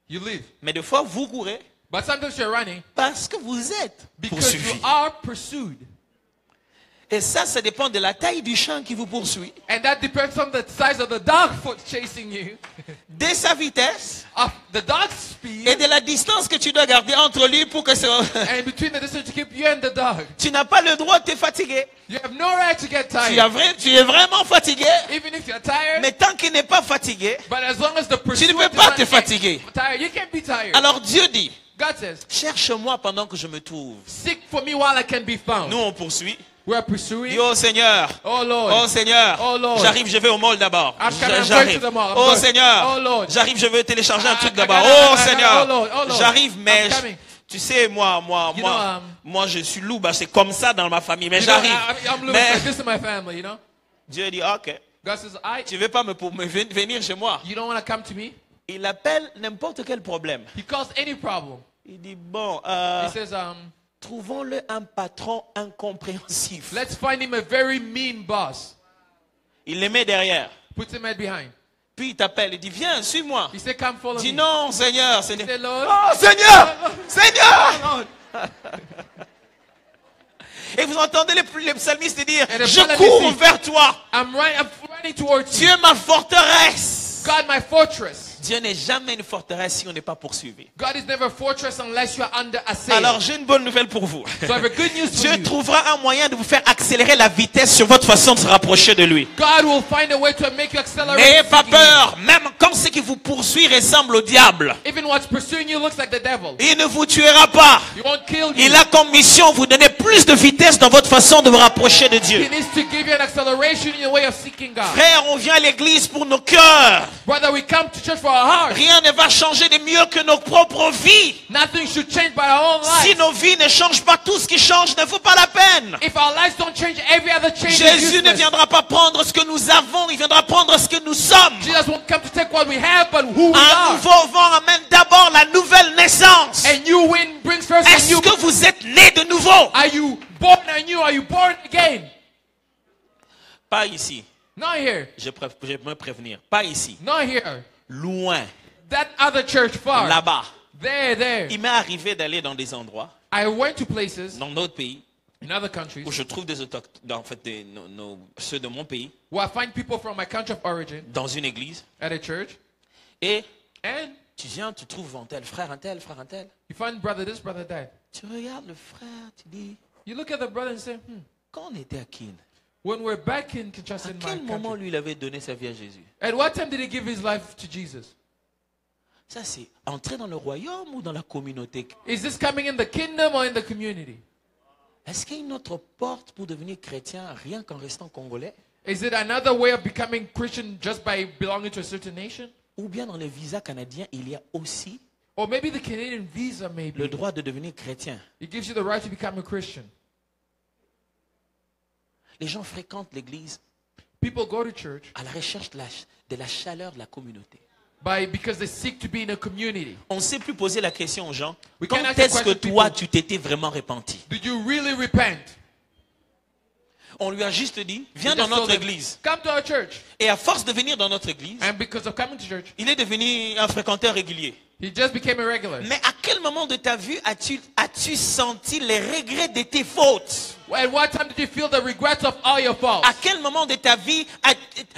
You leave. Mais des fois, vous courez But sometimes you're running parce que vous êtes because you poursuivi. are pursued. Et ça dépend de la taille du chien qui vous poursuit, And that depends on the size of the dog foot chasing you, de sa vitesse of the dog's et speed, de la distance que tu dois garder entre lui pour que ça... and between the distance to keep you and the dog. Tu n'as pas le droit de te fatiguer. You have no right to get Tu tired. es vraiment fatigué. Even if you're tired, Mais tant qu'il n'est pas fatigué, but as long as the tu pursuit ne peux pas te fatiguer. tired, you can't be tired. Alors Dieu dit, God says, cherche-moi pendant que je me trouve. seek for me while I can be found. Nous, on poursuit. We're pursuing. Dis, oh Seigneur, Oh Lord. oh Seigneur, Oh Lord. j'arrive, je vais au mall d'abord. I'm coming, I'm J'arrive. going to the mall. I'm Oh going. Seigneur, Oh Lord. j'arrive, je veux télécharger un truc I d'abord. gotta- Oh I gotta- Seigneur, oh Lord. j'arrive, mais I'm coming. tu sais, moi, know, je suis loup, bah, c'est comme ça dans ma famille, mais You know, j'arrive. I'm living Mais like this in my family, you know? Dieu dit, ok, God says, tu veux pas venir chez moi. you don't want to come to me? Il appelle n'importe quel problème. He calls any problem. Il dit, bon, He says, trouvons-le un patron incompréhensif. let's find him a very mean boss. Il le met derrière. Puts him right behind. Puis il t'appelle, il dit, viens, suis-moi. He said, come follow Dis me. non, Seigneur, Seigneur. He said, Lord. Oh, Seigneur, Seigneur. Et vous entendez les psalmistes dire, And the je psalmist cours says, vers toi. I'm running towards Tu you. es ma forteresse. God, my fortress. Dieu n'est jamais une forteresse si on n'est pas poursuivi. God is never a fortress unless you are under assail. Alors j'ai une bonne nouvelle pour vous. So I have a good news for Dieu you. trouvera un moyen de vous faire accélérer la vitesse sur votre façon de se rapprocher de lui. God will find a way to make you accelerate. N'ayez pas seeking him. peur, même quand ce qui vous poursuit ressemble au diable. Even what's pursuing you looks like the devil. Il ne vous tuera pas. He won't kill you. Il a comme mission vous donner plus de vitesse dans votre façon de vous rapprocher de Dieu. He needs to give you an acceleration in your way of seeking God. Frère, on vient à l'église pour nos cœurs. Brother, we come to church for our heart. Rien ne va changer de mieux que nos propres vies. Nothing should change by our own Si lives. nos vies ne changent pas, tout ce qui change ne vaut pas la peine. If our lives don't change, every other change is Jésus ne useless. viendra pas prendre ce que nous avons, il viendra prendre ce que nous sommes. Jesus won't come to take what we have, but who we Un are. nouveau vent amène d'abord la nouvelle naissance. A new wind brings first a Est-ce new. que vous êtes né de nouveau? Are you born anew? Are you born again? Pas ici. Not here. Je me prévenir. Pas ici. Not here. Loin. That other church far. Là-bas. There. Il m'est arrivé d'aller dans des endroits, I went to places dans d'autres pays, in other countries où je trouve des autochtones, en fait, ceux de mon pays, where I find people from my country of origin dans une église. at a church, Et and tu viens, tu trouves un tel, frère un tel, frère un tel. you find brother this, brother that. Tu regardes le frère, tu dis, You look at the brother and say, quand on était à Kin, when we're back in Kinshasa, à in quel my moment country, lui il avait donné sa vie à Jésus? at what time did he give his life to Jesus? Ça, c'est entrer dans le royaume ou dans la communauté? Is this coming in the kingdom or in the community? Est-ce qu'il y a une autre porte pour devenir chrétien rien qu'en restant congolais? Is it another way of becoming Christian just by belonging to a certain nation? Ou bien dans les visas canadiens, il y a aussi Or maybe the Canadian visa, le maybe. droit de devenir chrétien. It gives you the right to become a Christian. Les gens fréquentent l'église People go to church à la recherche de la chaleur de la communauté. because they seek to be in a community. On ne sait plus poser la question aux gens, We quand can ask est-ce the que question, toi people. tu t'étais vraiment repenti? Did you really repent? On lui a juste dit, viens He dans just told notre him, église. come to our church. Et à force de venir dans notre église, And because of coming to church, il est devenu un fréquenteur régulier. he just became a regular. Mais à quel moment de ta vie as-tu senti les regrets de tes fautes? At what time did you feel the regrets of all your faults? À quel moment de ta vie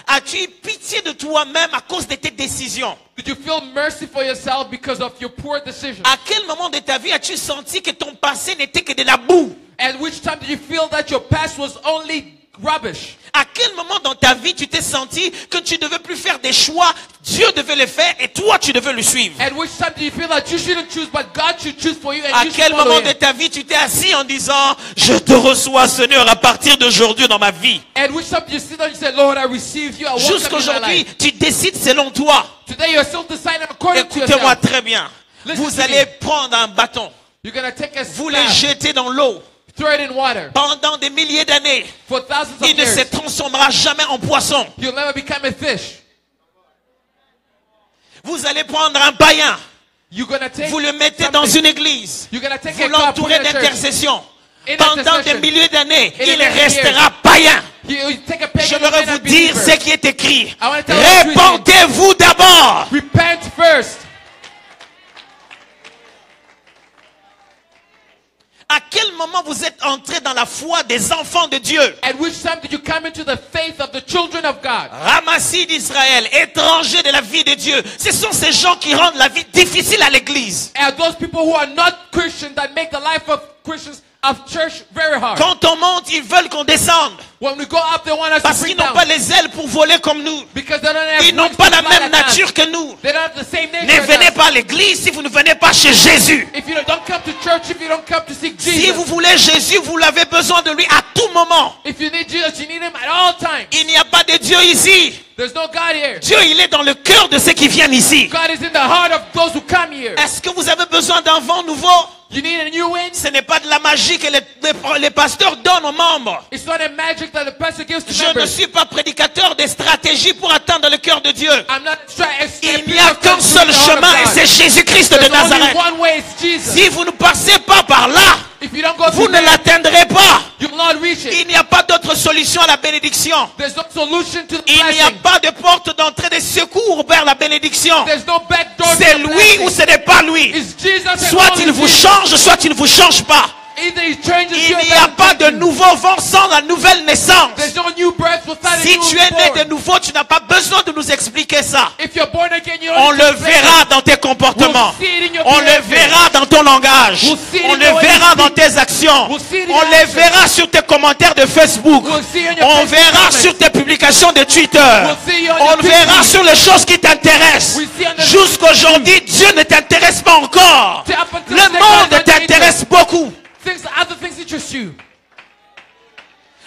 as-tu eu pitié de toi-même à cause de tes décisions? Did you feel mercy for yourself because of your poor decisions? À quel moment de ta vie as-tu senti que ton passé n'était que de la boue? At which time did you feel that your past was only rubbish? À quel moment dans ta vie tu t'es senti que tu ne devais plus faire des choix, Dieu devait les faire et toi tu devais le suivre? At which time do you feel that you shouldn't choose, but God should choose for you and À you quel should follow moment him? de ta vie tu t'es assis en disant, je te reçois Seigneur à partir d'aujourd'hui dans ma vie? At which time do you sit down and you say, Lord, I receive you. I welcome you in my Jusqu'aujourd'hui, life. tu décides selon toi. Today you're still deciding according to Écoutez-moi yourself. très bien. Listen Vous to allez me. prendre un bâton, You're going to take a vous le staff, jetez dans l'eau. throw it in water. Pendant des milliers d'années, For thousands of il ne se years, transformera jamais en poisson. you'll never become a fish. Vous allez prendre un païen, You're going to take vous le mettez dans something. une église, You're going to take vous a cup, put l'entourez it in a church. d'intercession. In Pendant des intercession. milliers d'années, In il the many restera païen. You take a pagan Je voudrais and a vous dire believer. ce qui est écrit. I want to tell you Répentez-vous d'abord. Repent first. À quel moment vous êtes entré dans la foi des enfants de Dieu? At which time did you come into the faith of the children of God? Ramassis d'Israël, étrangers de la vie de Dieu. Ce sont ces gens qui rendent la vie difficile à l'église. And those people who are not Christians that make the life of Christians of church very hard. Quand on monte, ils veulent qu'on descende. When we go up, they want us to Parce bring qu'ils n'ont down. pas les ailes pour voler comme nous. Because they don't have Ils n'ont wings pas to la fly même like us. nature que nous. They don't have the same Ne nature venez as us. pas à l'église si vous ne venez pas chez Jésus. If you don't come to church, if you don't come to seek Si Jesus, vous voulez Jésus, vous l'avez besoin de lui à tout moment. if you need Jesus, you need him at all times. Il n'y a pas de Dieu ici. There's no God here. Dieu, il est dans le cœur de ceux qui viennent ici. God is in the heart of those who come here. Est-ce que vous avez besoin d'un vent nouveau? You need a new wind. Ce n'est pas de la magie que les pasteurs donnent aux membres. It's not a magic that the pastor gives to Je ne members. suis pas prédicateur des stratégies pour atteindre le cœur de Dieu. I'm not trying to Il n'y a qu'un seul chemin et c'est Jésus-Christ de There's only Nazareth. one way, it's Jesus. Si vous ne passez pas par là, If you don't go vous through ne there, l'atteindrez pas. you will not reach it. Il n'y a pas d'autre solution à la bénédiction. There's no solution to the Il n'y a blessing. pas de porte d'entrée de secours vers la bénédiction. There's no back door to C'est the lui blessing. ou ce n'est pas lui. It's Jesus and Soit only il vous Jesus. change, soit il ne vous change pas. Either he changes Il you or n'y a doesn't pas change de you. nouveau vent sans la nouvelle naissance. There's no new birth without a Si new tu es né de born. nouveau, tu n'as pas besoin de nous expliquer ça. If you're born again, you On don't le need to explain verra it. dans tes comportements. We'll see it in your On le behavior. verra dans ton langage. We'll see it On in le the way you verra speak. dans tes actions. We'll see it in On your le actions. verra sur tes commentaires de Facebook. We'll see it in your On Facebook verra comments. sur tes publications de Twitter. We'll see you on On your le verra Facebook. sur les choses qui t'intéressent. We'll see on the- Jusqu'aujourd'hui, Dieu ne t'intéresse pas encore. Up until Le today, monde God t'intéresse beaucoup. Other things interest you.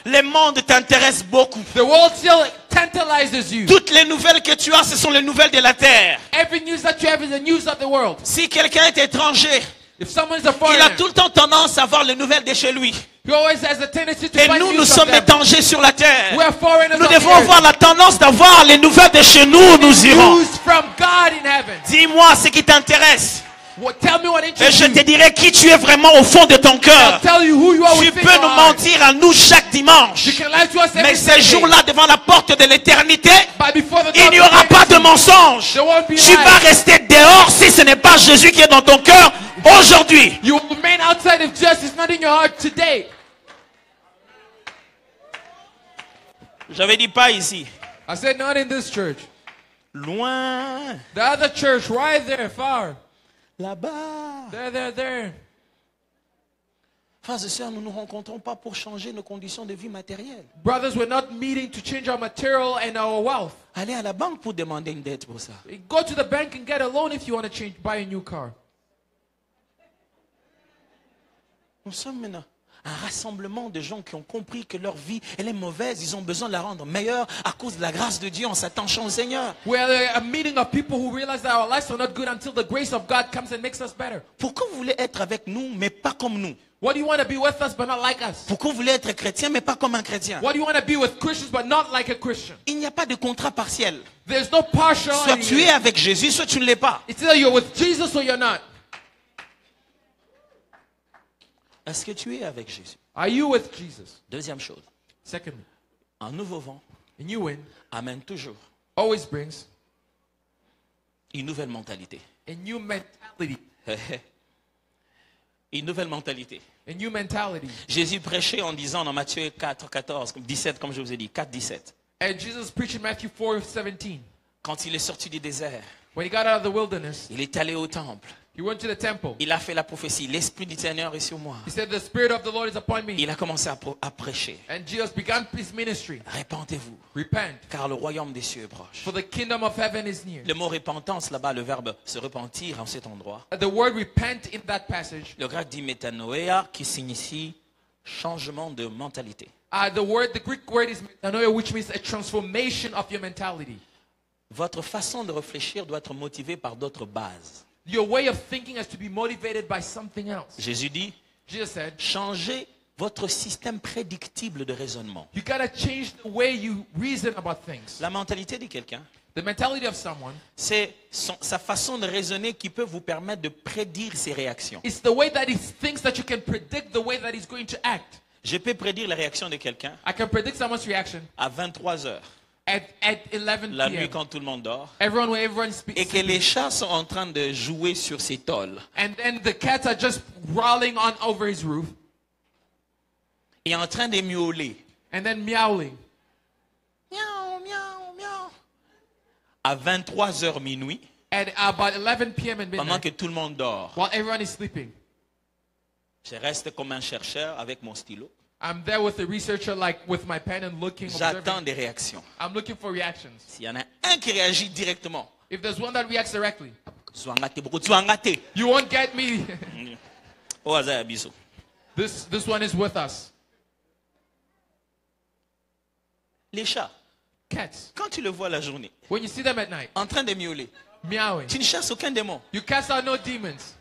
Le monde t'intéresse beaucoup. The world still tantalizes you. Toutes les nouvelles que tu as, ce sont les nouvelles de la terre. Every news that you have is the news of the world. Si quelqu'un est étranger, If someone is a il a foreigner, tout le temps tendance à voir les nouvelles de chez lui. he always has a tendency to Et find nous, news nous of sommes them. étrangers sur la terre. We are foreigners Nous on the devons earth. avoir la tendance d'avoir les nouvelles de chez nous, nous irons. News from God in heaven. Dis-moi ce qui t'intéresse. Tell me what Et interests je you. te dirai qui tu es vraiment au fond de ton I'll cœur. tell you who you are Tu within peux your nous heart. mentir à nous chaque dimanche. You can lie to us every Mais ces Sunday. jours-là, devant la porte de l'éternité, But before the il dawn n'y of aura pas de eternity, mensonge. there won't be Tu lies. vas rester dehors si ce n'est pas Jésus qui est dans ton cœur aujourd'hui. You will remain outside if justice is not in your heart today. J'avais dit pas ici. I said not in this church. Loin. The other church, right there, far. Là-bas. There. Frères et sœurs, nous ne nous rencontrons pas pour changer nos conditions de vie matérielles. Brothers, we're not meeting to change our material and our wealth. Allez à la banque pour demander une dette pour ça. Go to the bank and get a loan if you want to buy a new car. Nous sommes maintenant un rassemblement de gens qui ont compris que leur vie, elle est mauvaise. Ils ont besoin de la rendre meilleure à cause de la grâce de Dieu en s'attachant au Seigneur. We are a meeting of people who realize that our lives are not good until the grace of God comes and makes us better. Pourquoi vous voulez être avec nous, mais pas comme nous? What do you want to be with us but not like us? Pourquoi vous voulez être chrétien, mais pas comme un chrétien? What do you want to be with Christians but not like a Christian? Il n'y a pas de contrat partiel. There's no Soit partiality. tu es avec Jésus, soit tu ne l'es pas. It's either you're with Jesus or you're not. Est-ce que tu es avec Jésus? Are you with Jesus? Deuxième chose. Secondly, un nouveau vent a new wind amène toujours always brings une nouvelle mentalité. a new mentality. Une nouvelle mentalité. A new mentality. Jésus prêchait en disant dans Matthieu 4, 14, 17, comme je vous ai dit, 4, 17. And Jesus preached in Matthew 4:17. Quand il est sorti du désert, When he got out of the wilderness, il est allé au temple. he went to the temple. Il a fait la prophétie. L'Esprit du Seigneur est sur moi. He said, the Spirit of the Lord is upon me. Il a commencé à prêcher. And Jesus began his ministry. Répentez-vous, Repent, car le royaume des cieux est proche. for the kingdom of heaven is near. Le mot repentance, là-bas, le verbe se repentir en cet endroit. The word repent in that passage, Le grec dit metanoia, qui signifie changement de mentalité. the Greek word is metanoia, which means a transformation of your mentality. Votre façon de réfléchir doit être motivée par d'autres bases. Your way of thinking has to be motivated by something else. Jésus dit, Jesus said, changez votre système prédictible de raisonnement. you gotta change the way you reason about things. La mentalité de quelqu'un, The mentality of someone c'est sa façon de raisonner qui peut vous permettre de prédire ses réactions. is the way that he thinks that you can predict the way that he's going to act. Je peux prédire la réaction de quelqu'un I can predict someone's reaction à 23 heures, at 11 la nuit p.m. quand tout le monde dort, When everyone speaks. et que les chats sont en train de jouer sur ses tôles. And then the cats are just growling on over his roof Et en train de miauler. and then meowing. Miaou, miaou, miaou. À 23 heures minuit, At about 11 p.m. and pendant midnight, que tout le monde dort, while everyone is sleeping, je reste comme un chercheur avec mon stylo. I'm there with the researcher, like with my pen and looking, J'attends observing. des réactions. I'm looking for reactions. S'il y en a un qui réagit directement, If there's one that reacts directly, soit gâté, beaucoup de soit gâté. you won't get me. Au hasard, bisous. This one is with us. Les chats, Cats. quand tu le vois la journée, When you see them at night, en train de miauler, meowing, tu ne chasses aucun démon. you cast out no demons.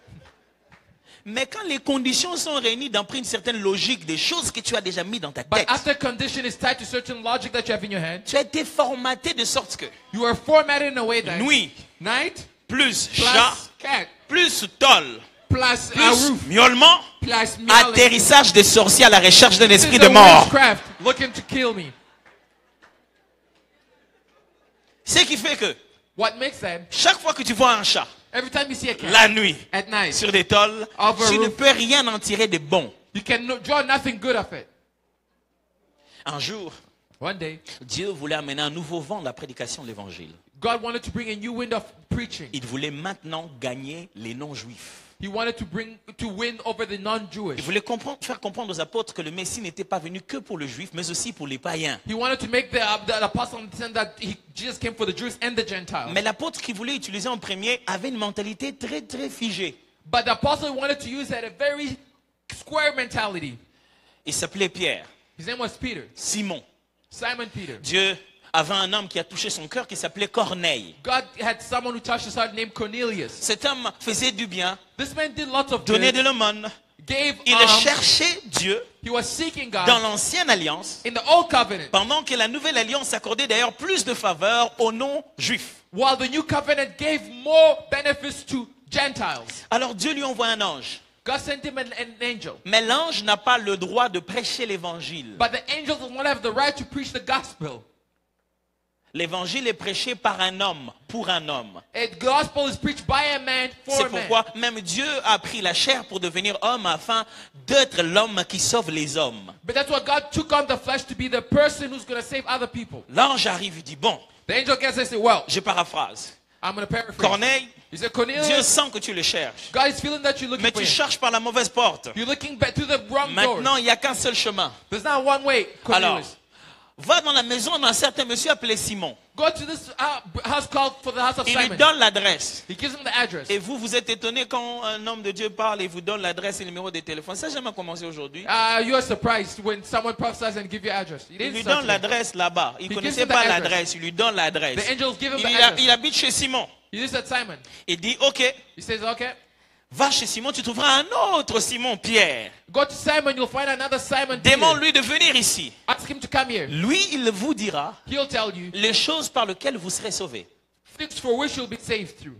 Mais quand les conditions sont réunies d'après une certaine logique des choses que tu as déjà mis dans ta But tête, after condition is tied to certain logic that you have in your hand, tu as été formaté de sorte que you are formatted in a way that nuit night plus plus chat, cat plus tôle, plus a plus roof miaulement, plus meowing. atterrissage des sorciers à la recherche d'un This esprit is de a mort. witchcraft looking to kill me. Ce qui fait que What makes them, chaque fois que tu vois un chat, every time you see a cat la nuit, at night, sur des tôles, Over tu ne roof. peux rien en tirer de bon. you can draw nothing good of it. Un jour, One day, Dieu voulait amener un nouveau vent de la prédication de l'évangile. God wanted to bring a new wind of preaching. Il voulait maintenant gagner les non-juifs. He wanted to win over the non-Jewish. Il voulait faire comprendre aux apôtres que le Messie n'était pas venu que pour le juif, mais aussi pour les païens. He wanted to make the apostle understand that Jesus came for the Jews and the Gentiles. Mais l'apôtre qu'il voulait utiliser en premier avait une mentalité très très figée. But the apostle wanted to use a very square mentality. Il s'appelait Pierre, His name was Peter. Simon. Simon Peter. Dieu avait un homme qui a touché son cœur qui s'appelait Corneille. God had someone who touched his heart named Cornelius. Cet homme faisait du bien, This man did lots of donnait good. de l'aumône. Gave Il cherchait Dieu He was seeking God dans l'ancienne alliance, in the old covenant. pendant que la nouvelle alliance accordait d'ailleurs plus de faveurs aux non-juifs. While the new covenant gave more benefits to Gentiles. Alors Dieu lui envoie un ange. God sent him an angel. Mais l'ange n'a pas le droit de prêcher l'évangile. But the angel does not have the right to preach the gospel. L'évangile est prêché par un homme, pour un homme. The gospel is preached by a man for C'est a man. pourquoi même Dieu a pris la chair pour devenir homme afin d'être l'homme qui sauve les hommes. But that's why God took on the flesh to be the person who's going to save other people. L'ange arrive et dit, bon, The angel gets and says, well, je paraphrase. I'm going to paraphrase. Corneille, He said, Dieu Cornelius, sent que tu le cherches. God is feeling that you're looking Mais for tu him. cherches par la mauvaise porte. You're looking back to the wrong door. Maintenant, il n'y a qu'un seul chemin. There's not one way, Alors, Cornelius. va dans la maison d'un certain monsieur appelé Simon. Go to this house called for the house of Il lui Simon. donne l'adresse. He gives him the address. Et vous, vous êtes étonné quand un homme de Dieu parle et vous donne l'adresse et le numéro de téléphone. Ça n'a jamais commencé aujourd'hui. You are surprised when someone prophesies and give you address. He Il didn't lui start donne today. l'adresse là-bas. Il ne He connaissait gives him pas the address. l'adresse. Il lui donne l'adresse. The angels give him the Il, address. il habite chez Simon. He just said Simon. Il dit, ok, He says, okay. va chez Simon, tu trouveras un autre Simon, Pierre. Go to Simon, you'll find another Simon Peter. Demande-lui de venir ici. Ask him to come here. Lui, il vous dira He'll tell you les choses par lesquelles vous serez sauvés. things for which you'll be saved through.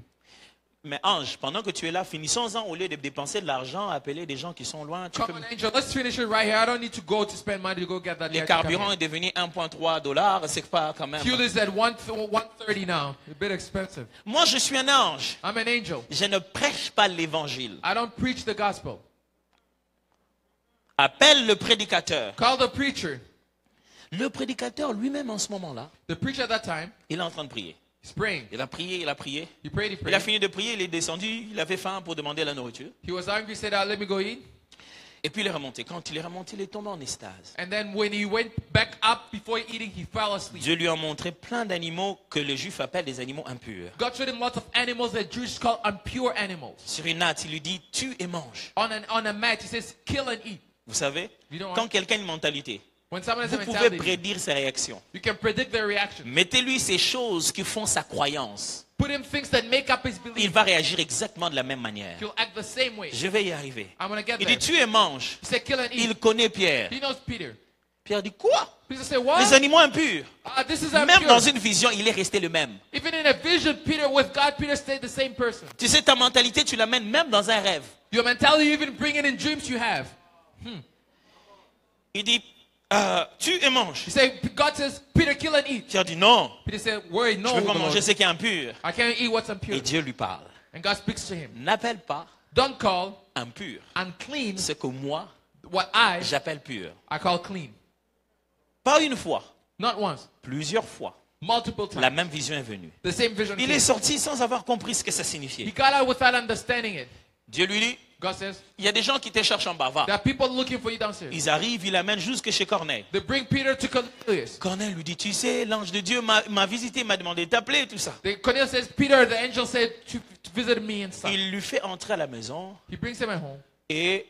Mais ange, pendant que tu es là, finissons-en au lieu de dépenser de l'argent, appeler des gens qui sont loin. Tu peux... Come on, angel, let's finish it right here. I don't need to go to spend money to go get that Les guy to come carburants here. est devenu 1,3 $, c'est pas quand même. Fuel is at 130 now. A bit expensive. Moi, je suis un ange. I'm an angel. Je ne prêche pas l'évangile. I don't preach the gospel. Appelle le prédicateur. Call the preacher. Le prédicateur lui-même en ce moment-là, The preacher at that time, il est en train de prier. he's praying. Il a prié, il a prié. He prayed, he Il a prayed. fini de prier, il est descendu, il avait faim pour demander la nourriture. He was hungry, said, let me go eat. Et puis il est remonté. Quand il est remonté, il est tombé en extase. And then when he went back up before eating, he fell asleep. Dieu lui a montré plein d'animaux que les Juifs appellent des animaux impurs. God showed him lots of animals that Jews call impure animals. Sur une natte, il lui dit, tue et mange. On a mat, he says, kill and eat. Vous savez, You know what? quand quelqu'un a une mentalité, When someone has a vous pouvez mentality, prédire ses réactions. you can predict their reaction. Mettez-lui ces choses qui font sa croyance. Put him things that make up his Il belief. va réagir exactement de la même manière. He'll act the same way. Je vais y arriver. I'm going to get Il there. dit, tue et mange. He said, kill and eat. Il connaît Pierre. He knows Peter. Pierre dit, quoi? Peter said, Les what? animaux impurs. This is Même impure. dans une vision, il est resté le même. Even in a vision, Peter, with God, Peter stayed the same person. Tu sais, ta mentalité, tu l'amènes même dans un rêve. Your mentality, even bring it in dreams you have. Il dit, tue et mange. He said, God says, Peter, kill and eat. Pierre dit, non, Peter said, worry, je no, ne peux pas Lord. manger ce qui est impur. I can't eat what's impure. Et Dieu lui parle. And God speaks to him. N'appelle pas Don't call impur unclean ce que moi, what I j'appelle pur. call clean. Pas une fois, Not once, plusieurs fois, multiple la times. même vision est venue. The same vision Il came. est sorti sans avoir compris ce que ça He signifiait. got out without understanding it. Dieu lui dit, God says, il y a des gens qui te cherchent en bas, va. there are people looking for you downstairs. Ils arrivent, ils l'amènent jusque chez Corneille. They bring Peter to Cornelius. Corneille lui dit, tu sais, l'ange de Dieu m'a visité, m'a demandé de t'appeler et tout ça. Cornelius says, Peter, the angel said to visit me and stuff. Il lui fait entrer à la maison He brings him at home. et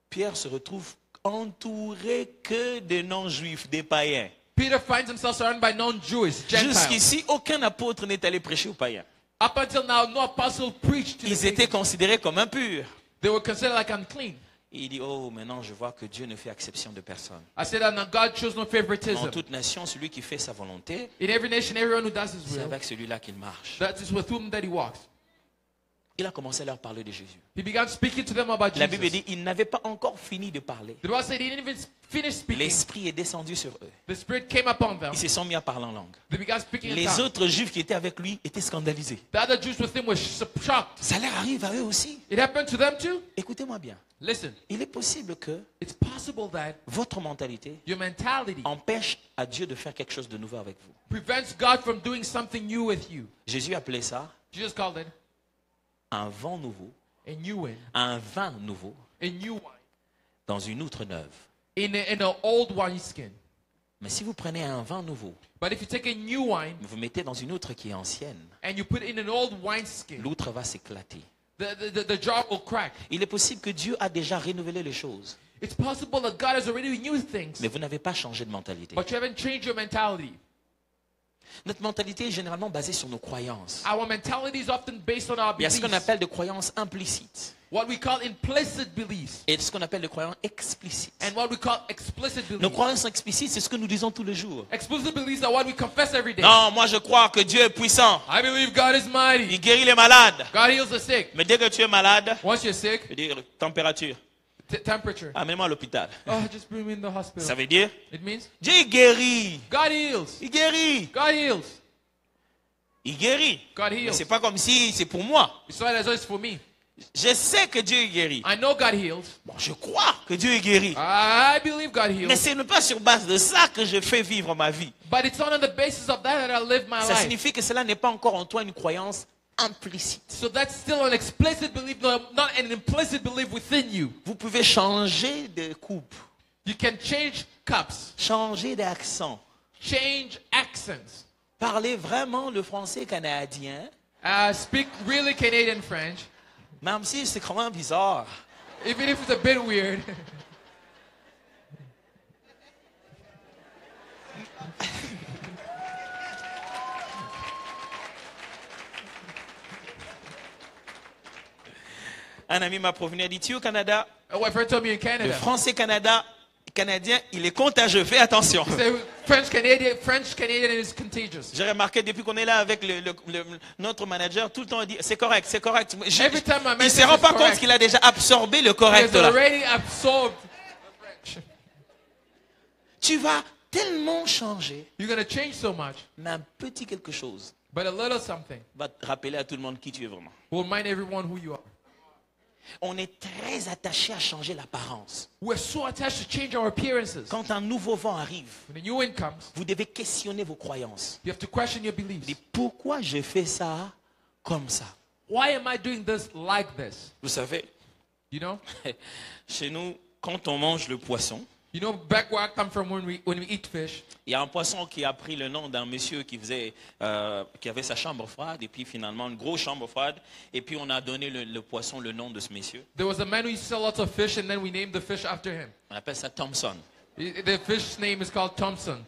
Pierre se retrouve entouré que de non-juifs, des païens. Peter finds himself surrounded by non-Jewish, Gentiles. Jusqu'ici, aucun apôtre n'est allé prêcher aux païens. Up until now, no apostle preached to the Ils étaient pagans. considérés comme impurs. They were considered like unclean. Et il dit, oh, maintenant je vois que Dieu ne fait exception de personne. I said that now God shows no Dans favoritism. toute nation, celui qui fait sa volonté, In every nation, everyone who does his c'est will, avec celui-là qu'il marche. that is with whom that he walks. Il a commencé à leur parler de Jésus. He began speaking to them about La Bible Jesus. dit, il n'avait pas encore fini de parler. The Bible said he didn't even finish speaking. L'Esprit est descendu sur eux. The Spirit came upon them. Ils se sont mis à parler en langue. They began speaking in Les tongues. autres Juifs qui étaient avec lui étaient scandalisés. The other Jews with him were shocked. Ça leur arrive à eux aussi. It happened to them too. Écoutez-moi bien. Listen, Il est possible que it's possible that votre mentalité your mentality empêche à Dieu de faire quelque chose de nouveau avec vous. prevents God from doing something new with you. Jésus appelait ça Jesus called it un vent nouveau, a new wind, un vin nouveau a new wine dans une outre neuve. in an old wineskin. Mais si vous prenez un vin nouveau, But if you take a new wine vous mettez dans une outre qui est ancienne, and you put it in an old wineskin, l'outre va s'éclater. the jar will crack. Il est possible que Dieu a déjà renouvelé les choses, It's possible that God has already renewed things, mais vous n'avez pas changé de mentalité. but you haven't changed your mentality. Notre mentalité est généralement basée sur nos croyances. Our mentality is often based on our Il y a ce qu'on beliefs, appelle des croyances implicites what we call implicit beliefs, et ce qu'on appelle des croyances explicites. and what we call explicit Nos beliefs. croyances explicites, c'est ce que nous disons tous les jours. Explicit beliefs are what we confess every day. Non, moi je crois que Dieu est puissant. I believe God is mighty. Il guérit les malades. God heals the sick. Mais dès que tu es malade, Once you're sick, je veux dire température, temperature. amène-moi à l'hôpital. Oh, just bring me in the hospital. Ça veut dire, It means Dieu il guérit. God heals. Il guérit. God heals. Il guérit. God Mais heals. c'est pas comme si c'est pour moi. It's not as though it's for me. Je sais que Dieu il guérit. I know God heals. Bon, je crois que Dieu il guérit. I believe God Mais heals. ce n'est pas sur base de ça que je fais vivre ma vie. But it's not on the basis of that I live my Ça life. signifie que cela n'est pas encore en toi une croyance implicite. So that's still an explicit belief, not an implicit belief within you. Vous pouvez changer de coupe, You can change cups, changer d'accent, change accents, parler vraiment le français canadien, speak really Canadian French, même si c'est quand même bizarre. even if it's a bit weird. Un ami m'a provenu, a dit, tu es au Canada, A friend told me in le Canada, français canadien, il est contagieux, fais attention. he said, French Canadian is contagious. J'ai remarqué depuis qu'on est là avec notre manager, tout le temps il dit c'est correct, c'est correct. Every time my Il ne man se says rend it's pas compte correct, qu'il a déjà absorbé le he correct has là. already absorbed. Tu vas tellement changer, You're going to change so much, mais un petit quelque chose but a little something va te rappeler à tout le monde qui tu es vraiment. will remind everyone who you are. On est très attaché à changer l'apparence. We're so attached to change our appearances. Quand un nouveau vent arrive, When a new wind comes, vous devez questionner vos croyances. you have to question your beliefs. Dites, pourquoi je fais ça comme ça? Why am I doing this like this? Vous savez, You know? chez nous, quand on mange le poisson, You know, back where I come from, when we eat fish, il y a un poisson qui a pris le nom d'un monsieur qui avait sa chambre froide, et puis finalement une grosse chambre froide, et puis on a donné le poisson le nom de ce monsieur. there was a man who used to sell lots of fish, and then we named the fish after him. On appelle ça Thompson. The fish's name is called Thompson.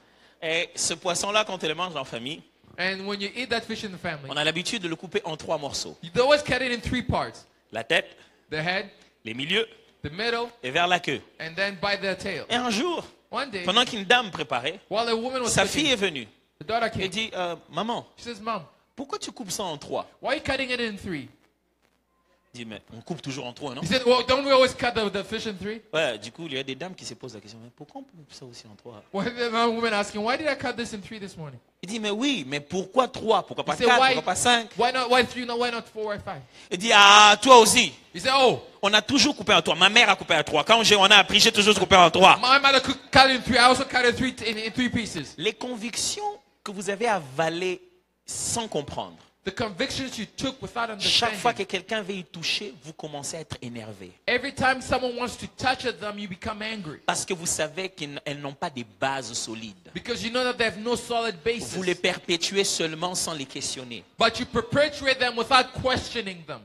Et ce poisson-là, quand on le mange en famille, And when you eat that fish in the family, on a l'habitude de le couper en 3 morceaux. they always cut it in 3 parts. La tête, The head, les milieux the middle, et vers la queue. and then by the tail. Et un jour, One day, pendant qu'une dame préparait, while a woman was sa fille cooking, est venue the daughter et came. dit, maman, She says, Mom, pourquoi tu coupes ça en 3? why are you cutting it in 3? Je dis, mais on coupe toujours en 3, non? He said, well, don't we always cut the fish in 3? Ouais, du coup, il y a des dames qui se posent la question, mais pourquoi on coupe ça aussi en 3? Well, the woman asking, why did I cut this in 3 this morning? Il dit, mais oui, mais pourquoi 3? Pourquoi pas He said, 4? why, Pourquoi pas 5? why 3? No, why not 4 or 5? Il dit, ah, toi aussi. He said, oh, On a toujours coupé en 3. Ma mère a coupé en 3. Quand on a appris, j'ai toujours coupé en 3. my mother cut it in 3. I also cut it in 3 pieces. Les convictions que vous avez avalées sans comprendre. The convictions you took without Chaque fois understanding. que quelqu'un veut y toucher, vous commencez à être énervé. Every time someone wants to touch them, you become angry. Parce que vous savez qu'elles n'ont pas des bases solides. Because you know that they have no solid basis. Vous les perpétuez seulement sans les questionner. But you perpetuate them without questioning them.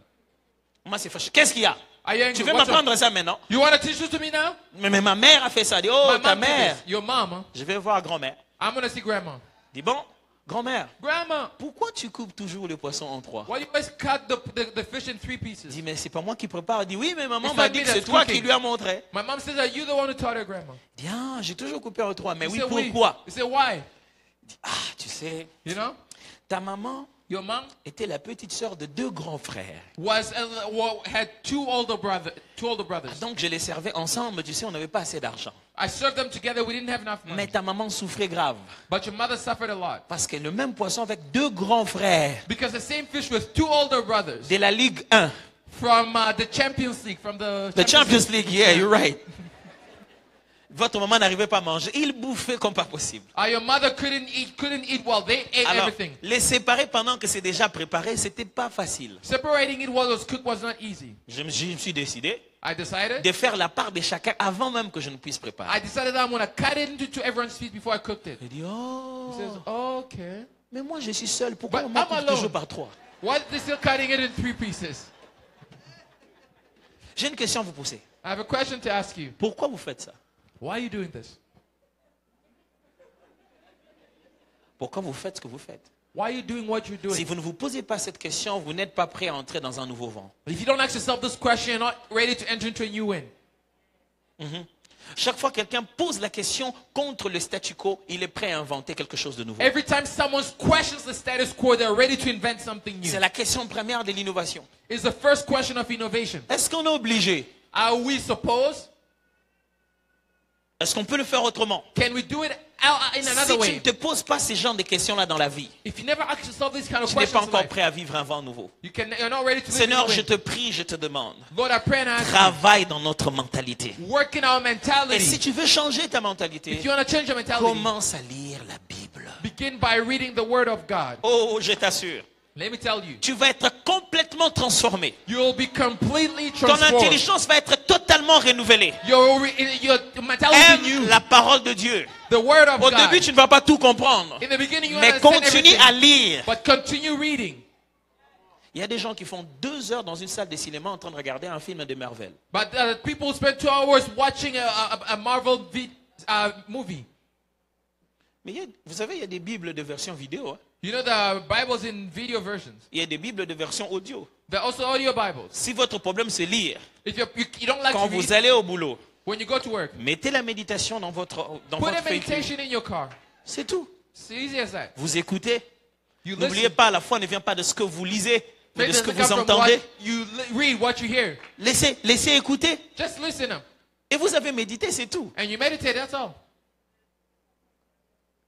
Moi, c'est fâché. Qu'est-ce qu'il y a? Are you angry? Tu veux What's up? m'apprendre ça maintenant? You want to teach this to me now? Mais ma mère a fait ça. Dis, oh, My ta mom did mère. this. Your mom, huh? Je vais voir grand-mère. I'm going to see grandma. Dis, bon, grand-mère, Grandma, pourquoi tu coupes toujours le poisson en 3? why you always cut the fish in 3 pieces? Dis, mais c'est pas moi qui prépare. Elle dit, oui, mais maman It's m'a not dit me que c'est that's toi cooking. qui lui as montré. My mom says that you're the one who taught her grandma. Dis, ah, j'ai toujours coupé en 3. Mais He oui, said, "Oui." pourquoi? He said, why? Ah, tu sais, You know? ta maman Your mom était la petite sœur de 2 grands frères. had two older brothers. Donc je les servais ensemble, tu sais, on n'avait pas assez d'argent. I served them together. We didn't have enough Mais money. ta maman souffrait grave. But your mother suffered a lot. Parce que le même poisson avec 2 grands frères Because the same fish with 2 older brothers de la Ligue 1. from the Champions League, from the The Champions League, yeah, you're right. Votre maman n'arrivait pas à manger. Ils bouffaient comme pas possible. Your mother couldn't eat well. They ate Alors, everything. les séparer pendant que c'est déjà préparé, c'était pas facile. Separating it while it was cooked was not easy. Je me suis décidé I decided. de faire la part de chacun avant même que je ne puisse I préparer. decided that I'm going to cut it into everyone's feet before I cooked it. Il dit, oh, He says, okay. mais moi je suis seul. Pourquoi But on I'm coupe alone. toujours par 3? Why are they still cutting it in 3 pieces? J'ai une question à vous poser. I have a question to ask you. Pourquoi vous faites ça? Why are you doing this? Pourquoi vous faites ce que vous faites? Why are you doing what you're doing? Si vous ne vous posez pas cette question, vous n'êtes pas prêt à entrer dans un nouveau vent. If you don't ask yourself this question, you're not ready to enter into a new wind. Chaque fois que quelqu'un pose la question contre le statu quo, il est prêt à inventer quelque chose de nouveau. Every time someone questions the status quo, they're ready to invent something new. C'est la question première de l'innovation. It's the first question of innovation. Est-ce qu'on est obligé? Are we supposed? Est-ce qu'on peut le faire autrement? Can we do it in Si another tu way? ne te poses pas ces genres de questions-là dans la vie, If you never ask yourself these kind of tu n'es questions pas in encore life, prêt à vivre un vent nouveau. you're not ready to live in Seigneur, a je way. te prie, je te demande, Lord, I pray and ask you, travaille dans notre mentalité. work in our Et si mentality. tu veux changer ta mentalité, If you want to change your mentality, commence à lire la Bible. begin by reading the Word of God. Oh, je t'assure, Let me tell you, tu vas être complètement transformé. you will be completely Ton transformed. intelligence va être totalement renouvelée. Your mentality Aime new. la parole de Dieu. The Word of Au God. début, tu ne vas pas tout comprendre. In the beginning, you Mais understand continue everything, à lire. but continue reading. Il y a des gens qui font 2 heures dans une salle de cinéma en train de regarder un film de Marvel. But people spend 2 hours watching a Marvel movie. Mais vous savez, il y a des Bibles de version vidéo. Hein. You know, the Bible's in video versions. Il y a des Bibles de version audio. There are also audio Bibles. Si votre problème c'est lire, If you don't like quand to read, vous allez au boulot, when you go to work, mettez la méditation dans votre put a véhicule. meditation in your car. C'est tout. It's easy as that. Vous écoutez. You N'oubliez listen. pas, la foi ne vient pas de ce que vous lisez, mais de Faith ce que doesn't vous come from entendez. what you read, what you hear. Laissez écouter. Just listen them. Et vous avez médité, c'est tout. And you meditate, that's all.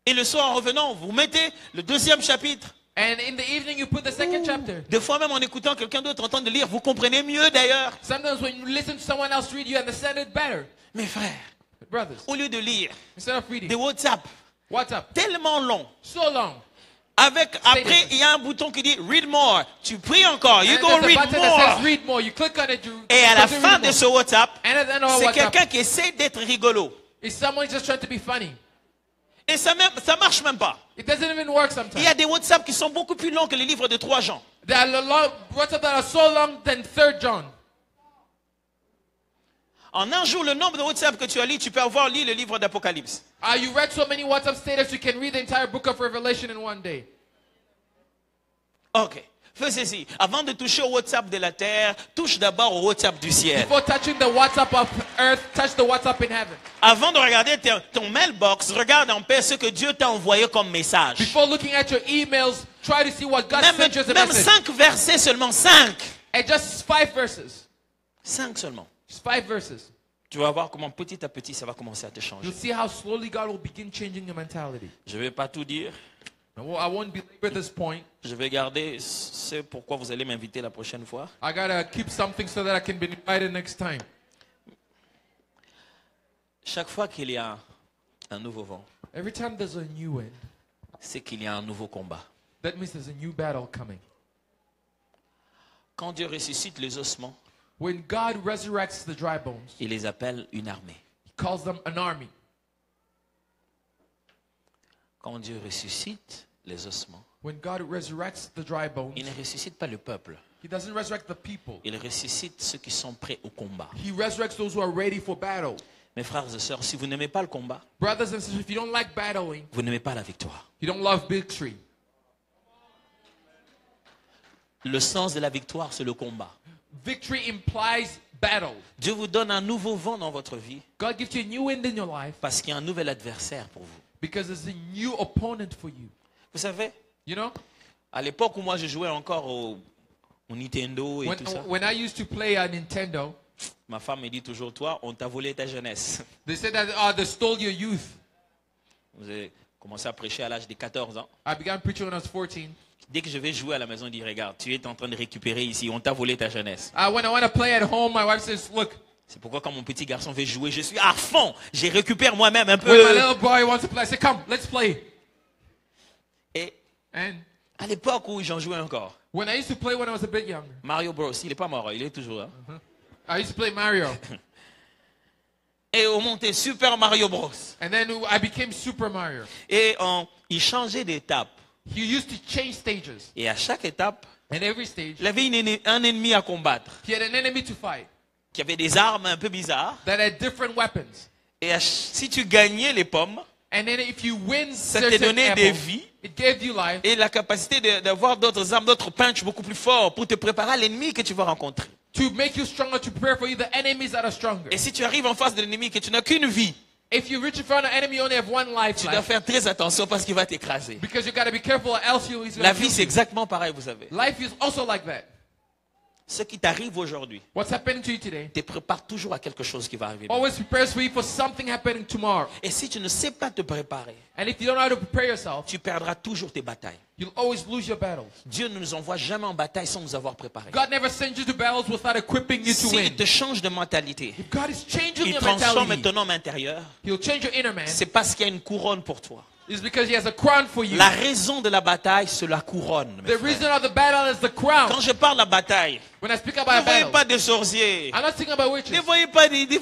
Et le soir, en revenant, vous mettez le 2e chapitre. And in the evening, you put the second chapter. Des fois même en écoutant quelqu'un d'autre en train de lire, vous comprenez mieux d'ailleurs. Sometimes when you listen to someone else read, you understand it better. Mes frères, Brothers, au lieu de lire instead of des reading, WhatsApp what's up? tellement longs, So long. après il y a un bouton qui dit read more, tu pries encore, you And go there's a read button that says more. read more. You click on it, you Et à la continue fin read de more. ce WhatsApp, And at the end of c'est WhatsApp, quelqu'un qui essaie d'être rigolo. is someone just trying to be funny. Et ça marche même pas. It doesn't even work Il y sometimes. a des WhatsApp qui sont beaucoup plus longs que les livres de 3 Jean. There are WhatsApp that are so long than 3 John. En un jour, le nombre de WhatsApp que tu as lu, tu peux avoir lu le livre d'Apocalypse. You read so many WhatsApp status, you can read the entire book of Revelation in one day. Ok. Fais ceci. Avant de toucher au WhatsApp de la terre, touche d'abord au WhatsApp du ciel. Before touching the WhatsApp of earth, touch the WhatsApp in heaven. Avant de regarder ton mailbox, regarde en paix ce que Dieu t'a envoyé comme message. Before looking at your emails, try to see what God sent you as a Même message. 5 versets seulement, 5. And just 5 verses. 5 seulement. Just 5 verses. Tu vas voir comment petit à petit ça va commencer à te changer. You'll see how slowly God will begin changing your mentality. Je ne vais pas tout dire. I won't belabor this point. Je vais garder ce pourquoi vous allez m'inviter la prochaine fois. I gotta keep something so that I can be invited next time. Chaque fois qu'il y a un nouveau vent, Every time there's a new wind, c'est qu'il y a un nouveau combat. that means there's a new battle coming. Quand Dieu ressuscite les ossements, When God resurrects the dry bones, il les appelle une armée. He calls them an army. Quand Dieu ressuscite les ossements, When God resurrects the dry bones, il ne ressuscite pas le peuple. He doesn't resurrect the people. Il ressuscite ceux qui sont prêts au combat. He resurrects those who are ready for battle. Mes frères et sœurs, si vous n'aimez pas le combat, Brothers and sisters, if you don't like battling, vous n'aimez pas la victoire. you don't love victory. Le sens de la victoire, c'est le combat. Victory implies battle. Dieu vous donne un nouveau vent dans votre vie God gives you a new wind in your life parce qu'il y a un nouvel adversaire pour vous. because there's a new opponent for you. Vous savez, You know, à l'époque où moi je jouais encore au Nintendo et when, tout ça, when I used to play a Nintendo, ma femme me dit toujours, toi, on t'a volé ta jeunesse. they said that they stole your youth. Vous avez commencé à prêcher à l'âge de 14 ans. I began preaching when I was 14. Dès que je vais jouer à la maison, il dit, regarde, tu es en train de récupérer ici, on t'a volé ta jeunesse. When I want to play at home, my wife says, look, C'est pourquoi quand mon petit garçon veut jouer, je suis à fond. Je récupère moi-même un when my peu. little boy wants to play, I say, come, let's play. Et And à l'époque où j'en jouais encore, when I used to play when I was a bit younger, Mario Bros, il n'est pas mort, il est toujours là. I used to play Mario. Et on montait Super Mario Bros. And then I became Super Mario. Et il changeait d'étape. He used to change stages. Et à chaque étape, And every stage, il avait un ennemi à combattre, he had an enemy to fight qui avait des armes un peu bizarres. that had different weapons. Et si tu gagnais les pommes, And then if you win ça te certain donnait des apples, vies it gave you life et la capacité d'avoir d'autres armes, d'autres punch beaucoup plus forts pour te préparer à l'ennemi que tu vas rencontrer. to make you stronger, to prepare for you the enemies that are stronger. Et si tu arrives en face de l'ennemi que tu n'as qu'une vie, If you reach in front of an enemy, you only have one life tu dois left. faire très attention parce qu'il va t'écraser. Because you got to be careful or else he's La going to vie, kill c'est you. exactement pareil, vous savez. Life is also like that. Ce qui t'arrive aujourd'hui What's happening to you today te prépare toujours à quelque chose qui va arriver. always prepares for you for something happening tomorrow. Et si tu ne sais pas te préparer, And if you don't know how to prepare yourself, tu perdras toujours tes batailles. you'll always lose your battles. Dieu ne nous envoie jamais en bataille sans nous avoir préparés. God never sends you to battles without equipping you to S'il win. te change de mentalité, If God is changing il your transforme mentality, ton homme intérieur, He'll change your inner man. c'est parce qu'il y a une couronne pour toi. It's because He has a crown for you. La raison de la bataille, c'est la couronne. mes The frères. reason of the battle is the crown. Quand je parle de la bataille, When I speak about ne a voyez battle, pas des sorciers. I'm not speaking about Ne witches.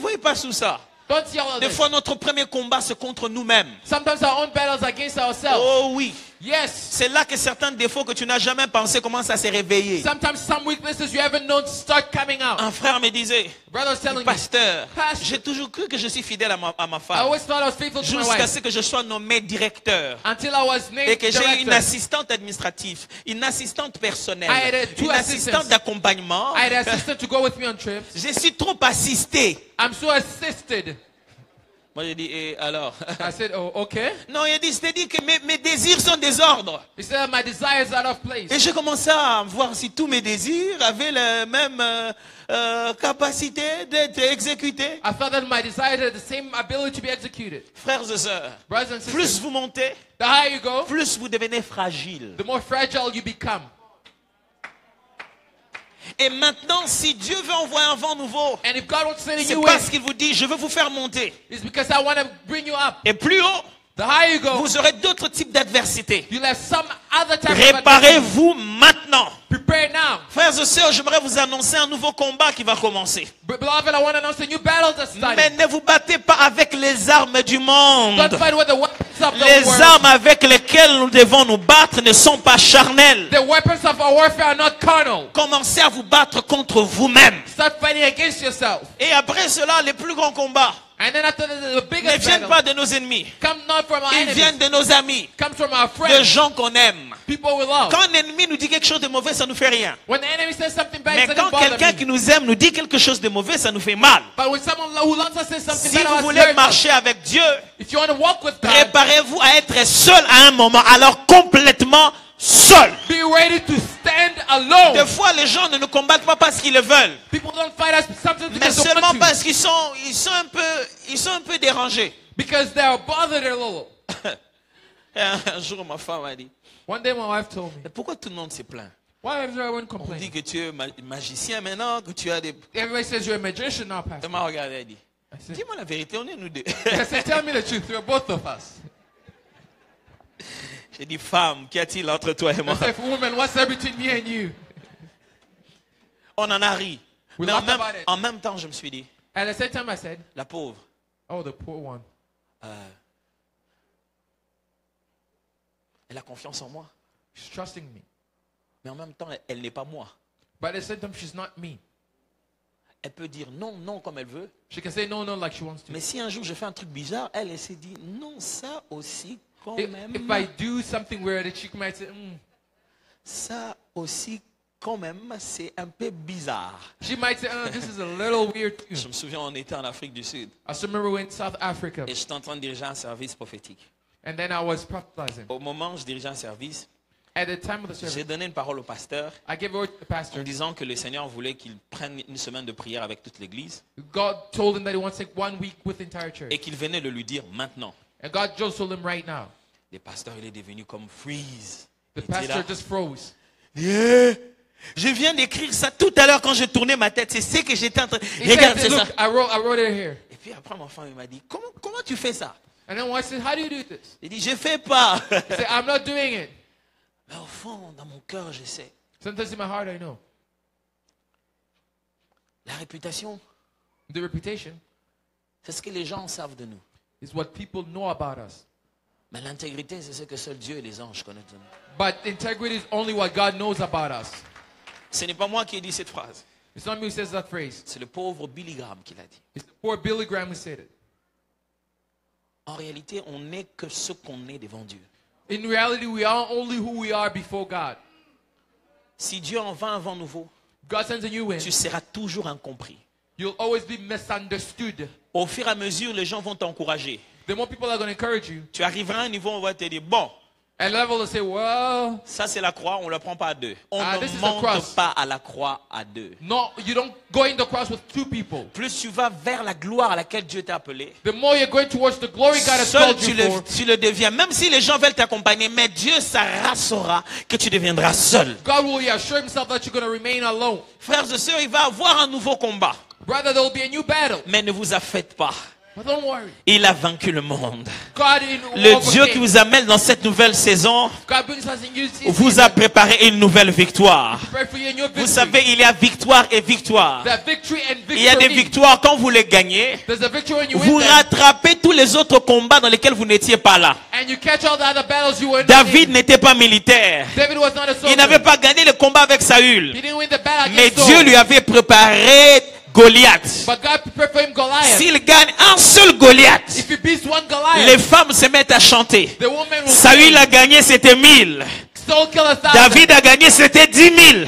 voyez pas sous ça. Don't see all of Des this. fois, notre premier combat, c'est contre nous-mêmes. Sometimes our own battles are against ourselves. Oh oui. Yes. C'est là que certains défauts que tu n'as jamais pensé commencent à se réveiller. Sometimes some weaknesses you haven't known start coming out. Un frère me disait, Brother was telling me, pasteur, Pastor, j'ai toujours cru que je suis fidèle à ma I femme. always thought I was faithful to my Jusqu'à wife ce que je sois nommé directeur. until I was Et named que j'ai une director. assistante administrative, une assistante personnelle, I had two une assistante assistants. d'accompagnement. I had an assistant to go with me on trips. Je suis trop assisté. I'm so assisted. Moi j'ai dit, et alors? I said, oh, okay. Non, il a dit, c'est-à-dire que mes désirs sont désordre. He said, my desire is out of Et place. j'ai commencé à voir si tous mes désirs avaient la même capacité d'être exécutés. I felt that my desires had the same ability to be executed. Frères et sœurs, Brothers and plus sisters, vous montez, the higher you go, plus vous devenez fragile. the more fragile you become. Et maintenant, si Dieu veut envoyer un vent nouveau, And if God wants to send a c'est new parce wind, qu'il vous dit, je veux vous faire monter. it's because I want to bring you up. Et plus haut, The higher you go, vous aurez d'autres types d'adversités. you'll have some other type of adversity. Réparez-vous maintenant. Prepare now. Frères et sœurs, j'aimerais vous annoncer un nouveau combat qui va commencer. Beloved, I want to announce a new battle that's Mais starting. ne vous battez pas avec les armes du monde. Don't fight with the weapons of the Les world. armes avec lesquelles nous devons nous battre ne sont pas charnelles. The weapons of our warfare are not carnal. Commencez à vous battre contre vous-même. Start fighting against yourself. Et après cela, les plus grands combats And then after the ne biggest viennent battle pas de nos ennemis. come not from our Ils enemies, viennent de nos amis, comes from our de friends, gens qu'on aime. people we love. Quand un ennemi nous dit quelque chose de mauvais, ça nous fait rien. When the enemy says something bad, Mais it quand doesn't bother quelqu'un me. qui nous aime nous dit quelque chose de mauvais, ça nous fait mal. But when someone who loves us says something Si bad, vous us, voulez hurts us. marcher avec Dieu, If you want to walk with God, préparez-vous à être seul à un moment, alors complètement seul. be ready to stand Des alone. fois, les gens ne nous combattent pas parce qu'ils le veulent, People don't fight us sometimes mais because they seulement want to. parce qu'ils sont un peu dérangés. Because they are bothered a little. Et un jour, ma femme m'a dit, One day my wife told me, mais pourquoi tout le monde se plaint? why is everyone On dit complaining? que tu es magicien maintenant, que tu as des... Everybody says you're a magician now, Pastor. Elle m'a regardé, elle dit, I said, dis-moi la vérité, on est nous deux. I said, tell me the truth. We're both of us. J'ai dit, femme, qu'y a-t-il entre toi et moi? I said, woman, what's there between me and you? On en a ri. We Mais laughed about it. en même temps, je me suis dit, At the same time, I said, la pauvre, oh, the poor one. elle a confiance en moi. She's trusting me. Mais en même temps, elle n'est pas moi. But at the same time, she's not me. Elle peut dire non, non comme elle veut. She can say no, no, like she wants to. Mais si un jour je fais un truc bizarre, elle s'est dit non, ça aussi quand même. If I do something weird, she might say, Ça aussi quand même, c'est un peu bizarre. She might say, this is a little weird too. Je me souviens, on était en Afrique du Sud I still remember we were in South Africa, et j'étais en train de diriger un service prophétique. and then I was prophesying. Au moment où je dirigeais un service, At the time of the service, j'ai donné une parole au pasteur I gave word to the en pastor. disant que le Seigneur voulait qu'il prenne une semaine de prière avec toute l'église God told him that he wants to take 1 week with the entire church. et qu'il venait de lui dire maintenant. And God just told him right now. Le pasteur, il est devenu comme freeze. The Il était là. pastor just froze. Yeah. Je viens d'écrire ça tout à l'heure quand je tournais ma tête. C'est ce que j'étais en train. He Regarde, said, c'est ça. look, I wrote it here. Et puis après, mon femme il m'a dit, comment tu fais ça? And then I said, how do you do this? Il dit, je fais pas. He said, I'm not doing it. Mais au fond, dans mon cœur, je sais. Sometimes in my heart, I know. La réputation, The reputation c'est ce que les gens savent de nous. is what people know about us. Mais l'intégrité, c'est ce que seul Dieu et les anges connaissent de nous. But integrity is only what God knows about us. Ce n'est pas moi qui ai dit cette phrase. It's not me who says that phrase. C'est le pauvre Billy Graham qui l'a dit. It's the poor Billy Graham who said it. En réalité, on n'est que ce qu'on est devant Dieu. In reality, we are only who we are before God. Si Dieu envoie un vent nouveau, God sends a new wind. tu seras toujours incompris. You'll always be misunderstood. Au fur et à mesure, les gens vont t'encourager. The more people are going to encourage you, Tu arriveras à un niveau où on va te dire, bon, at level to say, well, ça c'est la croix, on ne la prend pas à deux. On this is ne the monte cross. pas à la croix à deux. no, you don't go in the cross with 2 people. Plus tu vas vers la gloire à laquelle Dieu t'a appelé, The more you're going towards the glory God has seul called you for, tu le deviens. Même si les gens veulent t'accompagner, mais Dieu saura que tu deviendras seul. God will assure himself that you're going to remain alone. Frères et sœurs, il va y avoir un nouveau combat. Brother, there will be a new battle. Mais ne vous affaites pas. But don't worry. Il a vaincu le monde. God Le Dieu qui vous amène dans cette nouvelle saison God brings us in new season. vous a préparé une nouvelle victoire. Pray for you in your victory. Vous savez, il y a victoire et victoire. There's victory and victory. Il y a des victoires quand vous les gagnez. There's a victory when you Vous win them, rattrapez tous les autres combats dans lesquels vous n'étiez pas là. and you catch all the other battles you were not David in. n'était pas militaire. David was not a soldier. Il n'avait pas gagné le combat avec Saül. He didn't win the battle Mais against Dieu Saul. lui avait préparé Goliath. But God prepared for him Goliath. S'il gagne un seul Goliath, If he beats one Goliath, les femmes se mettent à chanter. the woman will Saül sing. a gagné, c'était 1000. Saul killed 1,000. David a gagné, c'était 10 000.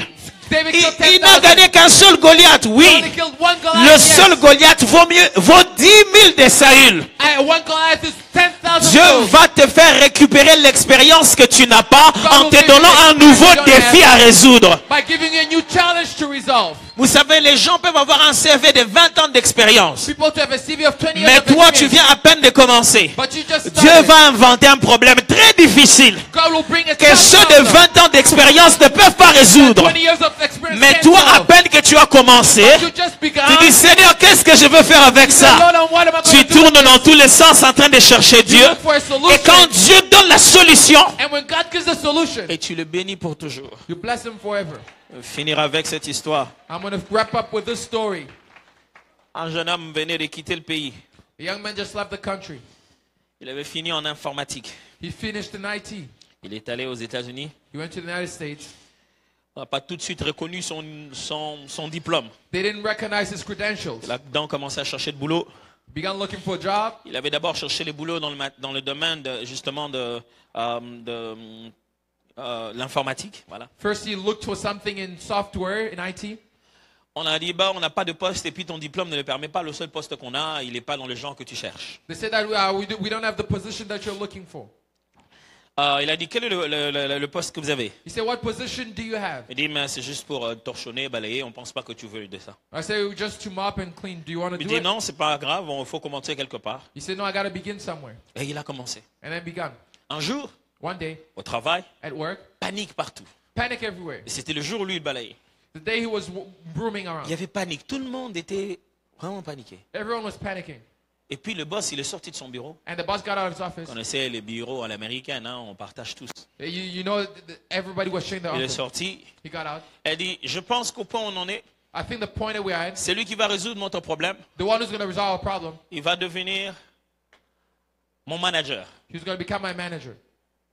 David killed Il n'a 10,000. gagné qu'un seul Goliath, He oui. only killed one Goliath. Le yes. seul Goliath vaut 10 000 de Saül. And one Goliath is 10,000. Dieu souls. va te faire récupérer l'expérience que tu n'as pas en will te give you donnant un the nouveau experience you don't défi à résoudre. By giving you a new challenge to resolve. Vous savez, les gens peuvent avoir un CV de 20 ans d'expérience. People to have a CV of 20 years Mais of toi, tu experience. viens à peine de commencer. But you just Dieu started. va inventer un problème très difficile God will bring a que ceux de challenge. 20 ans d'expérience ne peuvent pas résoudre. 20 years of experience Mais can't toi, à solve. peine que tu as commencé, You just begun. tu dis, Seigneur, qu'est-ce que je veux faire avec Say, ça? Lord, what am I Tu going to do? tournes dans tous les sens en train de chercher You Dieu. look for a solution. Et quand Dieu donne la solution, And when God gives a solution, et tu le bénis pour toujours. you bless him forever. Finir avec cette histoire. I'm going to wrap up with this story. Un jeune homme venait de quitter le pays. A young man just left the country. Il avait fini en informatique. He finished in IT. Il est allé aux États-Unis. He went to the United States. On n'a pas tout de suite reconnu son diplôme. They didn't recognize his credentials. Là-dedans, commençait à chercher de boulot. Began looking for a job. Il avait d'abord cherché les boulots dans le domaine justement de l'informatique. Voilà. First, he looked for something in software, in IT. On a dit, bah, on n'a pas de poste et puis ton diplôme ne le permet pas. Le seul poste qu'on a, il n'est pas dans le genre que tu cherches. They said that we don't have the position that you're looking for. Il a dit, quel est le poste que vous avez? He said, what position do you have? Il dit, mais c'est juste pour torchonner, balayer. On ne pense pas que tu veux de ça. I said, just to mop and clean. Do you want to Il do dit, it? non, c'est pas grave. Il faut commencer quelque part. He said, no, I got to begin somewhere. Et il a commencé. And then begun. Un jour, One day, au travail, at work, panique partout. panic everywhere. Et c'était le jour où lui, il balayait. The day he was brooming Il around. y avait panique. Tout le monde était vraiment paniqué. Everyone was panicking. Et puis le boss, il est sorti de son bureau. And the boss got out of his office. Vous connaissez les bureaux à l'américaine, hein, on partage tous. You know, everybody was sharing the Il est office. sorti. He got out. Elle dit, je pense qu'au point où on en est, I think the point that we're at, c'est lui qui va résoudre notre problème. the one who's going to resolve our problem, Il va devenir mon manager. he's going to become my manager.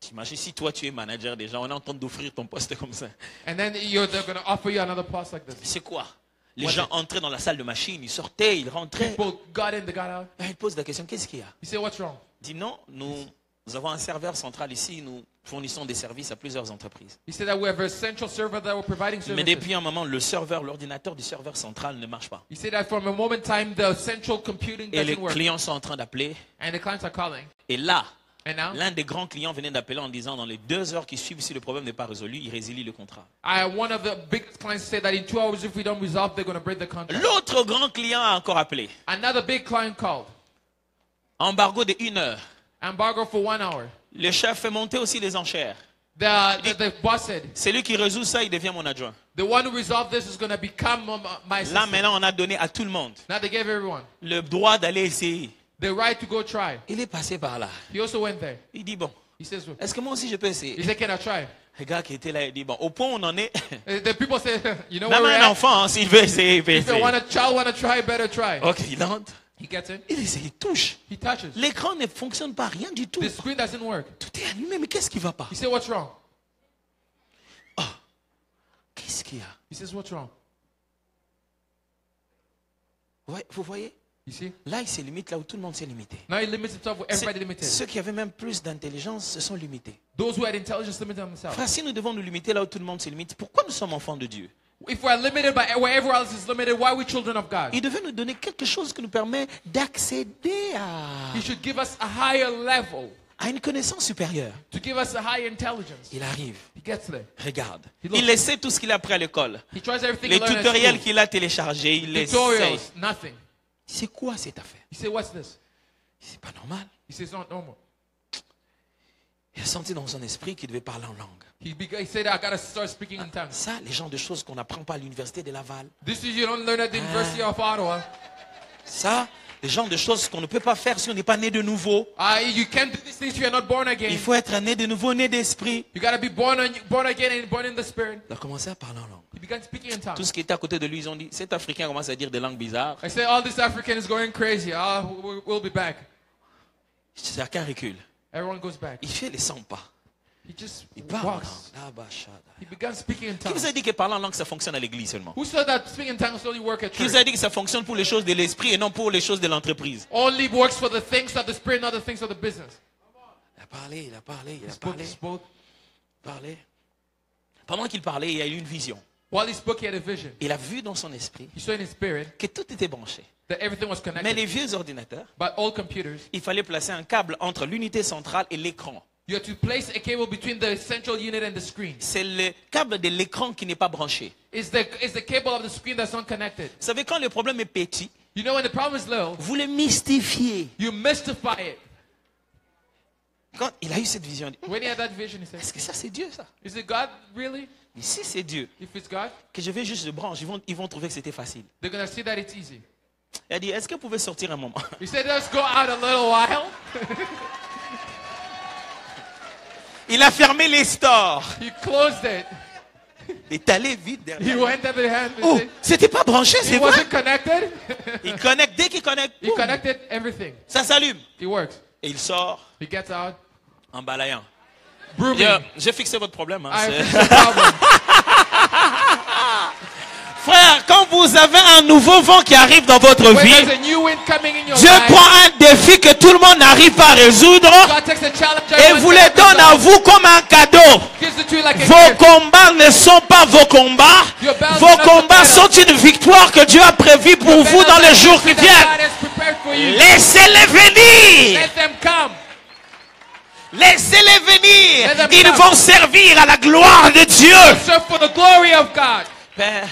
T'imagines si toi tu es manager déjà, on est en train d'offrir ton poste comme ça. And then they're going to offer you another post like this. C'est quoi? Les What gens is- entraient dans la salle de machine, ils sortaient, ils rentraient. People got in, they got out. Et il pose la question, qu'est-ce qu'il y a? He said, what's wrong? Il dit non, nous avons un serveur central ici, nous fournissons des services à plusieurs entreprises. He said that we have a central server that we're providing Mais services. depuis un moment, l'ordinateur du serveur central ne marche pas. He said that from a moment in time, the central computing Et les doesn't work. clients sont en train d'appeler. And the clients are calling. Et là, And now, l'un des grands clients venait d'appeler en disant dans les 2 heures qui suivent, si le problème n'est pas résolu, il résilie le contrat. one of the big clients said that in 2 hours, if we don't resolve, they're going to break the contract. L'autre grand client a encore appelé. Another big client called. Embargo de 1 heure. Embargo for 1 hour. Le chef fait monter aussi les enchères. The boss said, C'est lui qui résout ça, il devient mon adjoint. the one who resolved this is going to become my Là assistant. maintenant, on a donné à tout le monde Now they gave everyone le droit d'aller essayer. the right to go try. Il est passé par là. He also went there. Il dit bon, He says, est-ce que moi aussi je peux essayer? he said, can I try? Le gars qui était là, il dit bon, au point où on en est, The people say, you know where même we're un at? enfant, hein, s'il veut essayer, il peut If you essayer. want a child want to try, better try. Ok, il entre, He gets in. il essaie, il touche. He touches. L'écran ne fonctionne pas, rien du tout. The screen doesn't work. Tout est allumé, mais qu'est-ce qui va pas? He said, what's wrong? Qu'est-ce qu'il y a? He says, what's wrong? Ouais, vous voyez? You see? Là, il se limite là où tout le monde s'est limité. Now he limits himself with everybody limited. Ceux qui avaient même plus d'intelligence se sont limités. Those who had intelligence limited themselves. Frère, si nous devons nous limiter là où tout le monde se limite, pourquoi nous sommes enfants de Dieu? If we're limited by where everyone else is limited, why are we children of God? Il devait nous donner quelque chose qui nous permet d'accéder He should give us a higher level, à une connaissance supérieure. to give us a higher intelligence. Il arrive, He gets there. regarde. He looks. Il essaie tout ce qu'il a appris à l'école. He tries everything Les he learned at tutoriels school. qu'il a téléchargés, il les essaie. Tutorials, nothing. C'est quoi cette affaire? He said, what's this? C'est pas normal. He says, not normal. Il a senti dans son esprit qu'il devait parler en langue. He said, I got to start speaking in tongues. Ça, les gens de choses qu'on n'apprend pas à l'université de Laval. This is, you don't learn at the University of Ottawa. Ça, les gens de choses qu'on ne peut pas faire si on n'est pas né de nouveau. You can't do these things if you're not born again. Il faut être né de nouveau, né d'esprit. You got to be born again and born in the Spirit. Il a commencé à parler en langue. He began speaking in Tout tongues. ce qui était à côté de lui, ils ont dit, cet Africain commence à dire des langues bizarres. I said, all this African is going crazy. We'll be back. Chacun recule. Everyone goes back. Il fait les 100 pas. He just Il parle en walks. langue. Là-bas, chada. He began speaking in Qui vous tongues. a dit que parler en langue, ça fonctionne à l'église seulement? Who said that speaking in tongues only work at Qui vous church? a dit que ça fonctionne pour les choses de l'esprit et non pour les choses de l'entreprise? Only works for the things of the Spirit, not the things of the business. Il a parlé, il a parlé, il He a spoke, parlé, he spoke. parlé. Pendant qu'il parlait, il y a eu une vision. While he spoke, he had a vision. Il a vu dans son esprit He saw in his spirit que tout était branché. that everything was Mais connected. les vieux ordinateurs, But old computers, il fallait placer un câble entre l'unité centrale et l'écran. you have to place a cable between the central unit and the screen. C'est le câble de l'écran qui n'est pas branché. It's the cable of the screen that's not connected. Vous savez, quand le problème est petit, You know when the problem is little, vous le mystifiez. you mystify it. Quand il a eu cette vision, il dit, When he had that vision, he said, est-ce que ça c'est Dieu ça? is it God really? Mais si c'est Dieu, If it's God, que je vais juste le brancher, ils vont trouver que c'était facile. they're going to see that it's easy. Il a dit, est-ce que vous pouvez sortir un moment? He said, let's go out a little while. Il a fermé les stores. He closed it. Il est allé vite He derrière. went at the hand. Oh, c'était pas branché, He c'est vrai. wasn't connected. Il connecte, dès qu'il connecte, He boum, connected everything. ça s'allume. It works. Et il sort He gets out. en balayant. Brooming. J'ai fixé votre problème. Hein, I c'est- fixed the problem. Frère, quand vous avez un nouveau vent qui arrive dans votre When vie, there's a new wind coming in your Dieu life, prend un défi que tout le monde n'arrive pas à résoudre God takes a challenge et everyone vous can les donne à resolve, vous comme un cadeau. gives it to you like a Vos gift. combats ne sont pas vos combats. Your battles Vos are not your combats sont battles. une victoire que Dieu a prévue pour vous Battles dans are les jours qui that viennent. God has prepared for you. Laissez-les venir. Let them come. Laissez-les venir. Let them Ils come. vont servir à la gloire de Dieu. Serve for the glory of God. Père,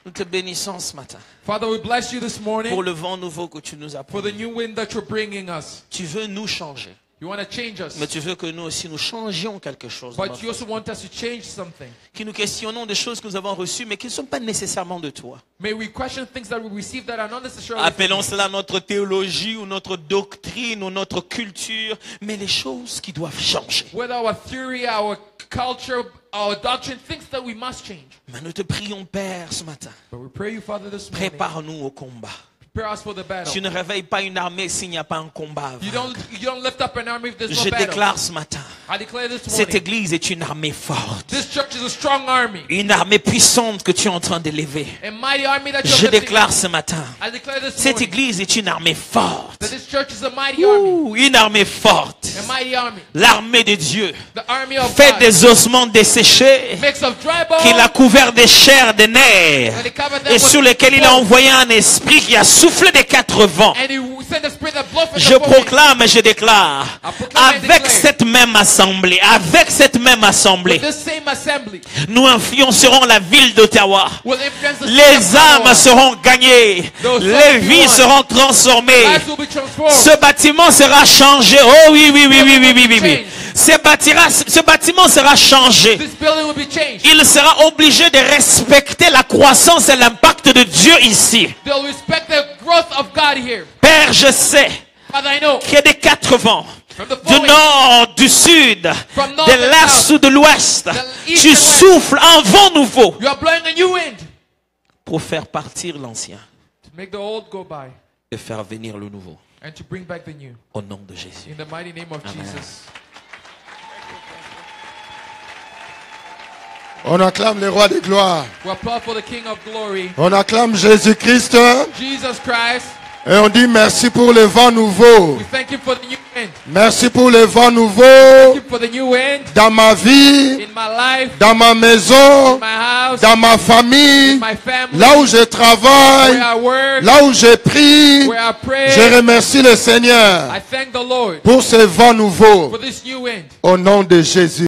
nous te bénissons ce matin Father, we bless you this morning pour le vent nouveau que tu nous as for the promis. new wind that you're bringing us. Tu veux nous changer, You want to change us, mais tu veux que nous aussi nous changions quelque chose. dans but notre you also vie. want us to change something. Que nous questionnons des choses que nous avons reçues, mais qui ne sont pas nécessairement de toi. May we question things that we receive that are not necessarily from Appelons you. cela notre théologie ou notre doctrine ou notre culture, mais les choses qui doivent changer. Whether our theory, our culture, our doctrine, things that we must change. Mais nous te prions, Père, ce matin. But we pray you, Father, this morning. Prépare-nous au combat. Prepare us for the battle. Tu ne réveilles pas une armée s'il n'y a pas un combat. à You vaincre. don't lift up an army if there's no Je battle. déclare ce matin, I declare this cette morning, église est une armée forte. this church is a strong army. Une armée puissante que tu es en train d'élever. A mighty army that Je you're lifting déclare up. ce matin, I declare this cette morning église est une armée forte. that this church is a mighty army. Ouh, une armée forte. A mighty army. L'armée de Dieu. The army of Fait God. des ossements desséchés. Mix of dry bones. Qu'il a couvert des chairs, des nerfs. And he covered them Et with sur lesquels il a bones. envoyé un esprit qui a soufflé des quatre vents. And he sent the spirit that blows from Je the four winds. proclame et je déclare, I proclaim and avec declare. cette même assemblée, With this same assembly, nous influencerons la ville d'Ottawa. will influence the Les city of âmes Ottawa. seront gagnées. Those Les souls vies be won. seront transformées. Lives will be transformed. Ce bâtiment sera changé. Oh oui, oui, oui, oui, oui, oui, oui, oui. Ce bâtiment sera changé. This building will be changed. Il sera obligé de respecter la croissance et l'impact de Dieu ici. They'll respect the growth of God here. Père, je sais Father, I know qu'il y a des quatre vents. from the Du four winds, nord, du sud, From north de and l'est south, ou de l'ouest. the east Tu and west. souffles un vent nouveau you are blowing a new wind pour faire partir l'ancien to make the old go by et faire venir le nouveau. and to bring back the new. Au nom de Jésus. In the mighty name of Amen. Jesus. On acclame le roi de gloire. We applaud for the King of glory, On acclame Jésus-Christ Jesus Christ. et on dit merci pour le vent nouveau. We thank Him for the new wind. Merci pour le vent nouveau Thank Him for the new wind dans ma vie, in my life, dans ma maison, in my house, dans ma in famille, my family, là où je travaille, where I work, là où je prie. where I pray. Je remercie le Seigneur I thank the Lord pour ce vent nouveau for this new wind. au nom de Jésus.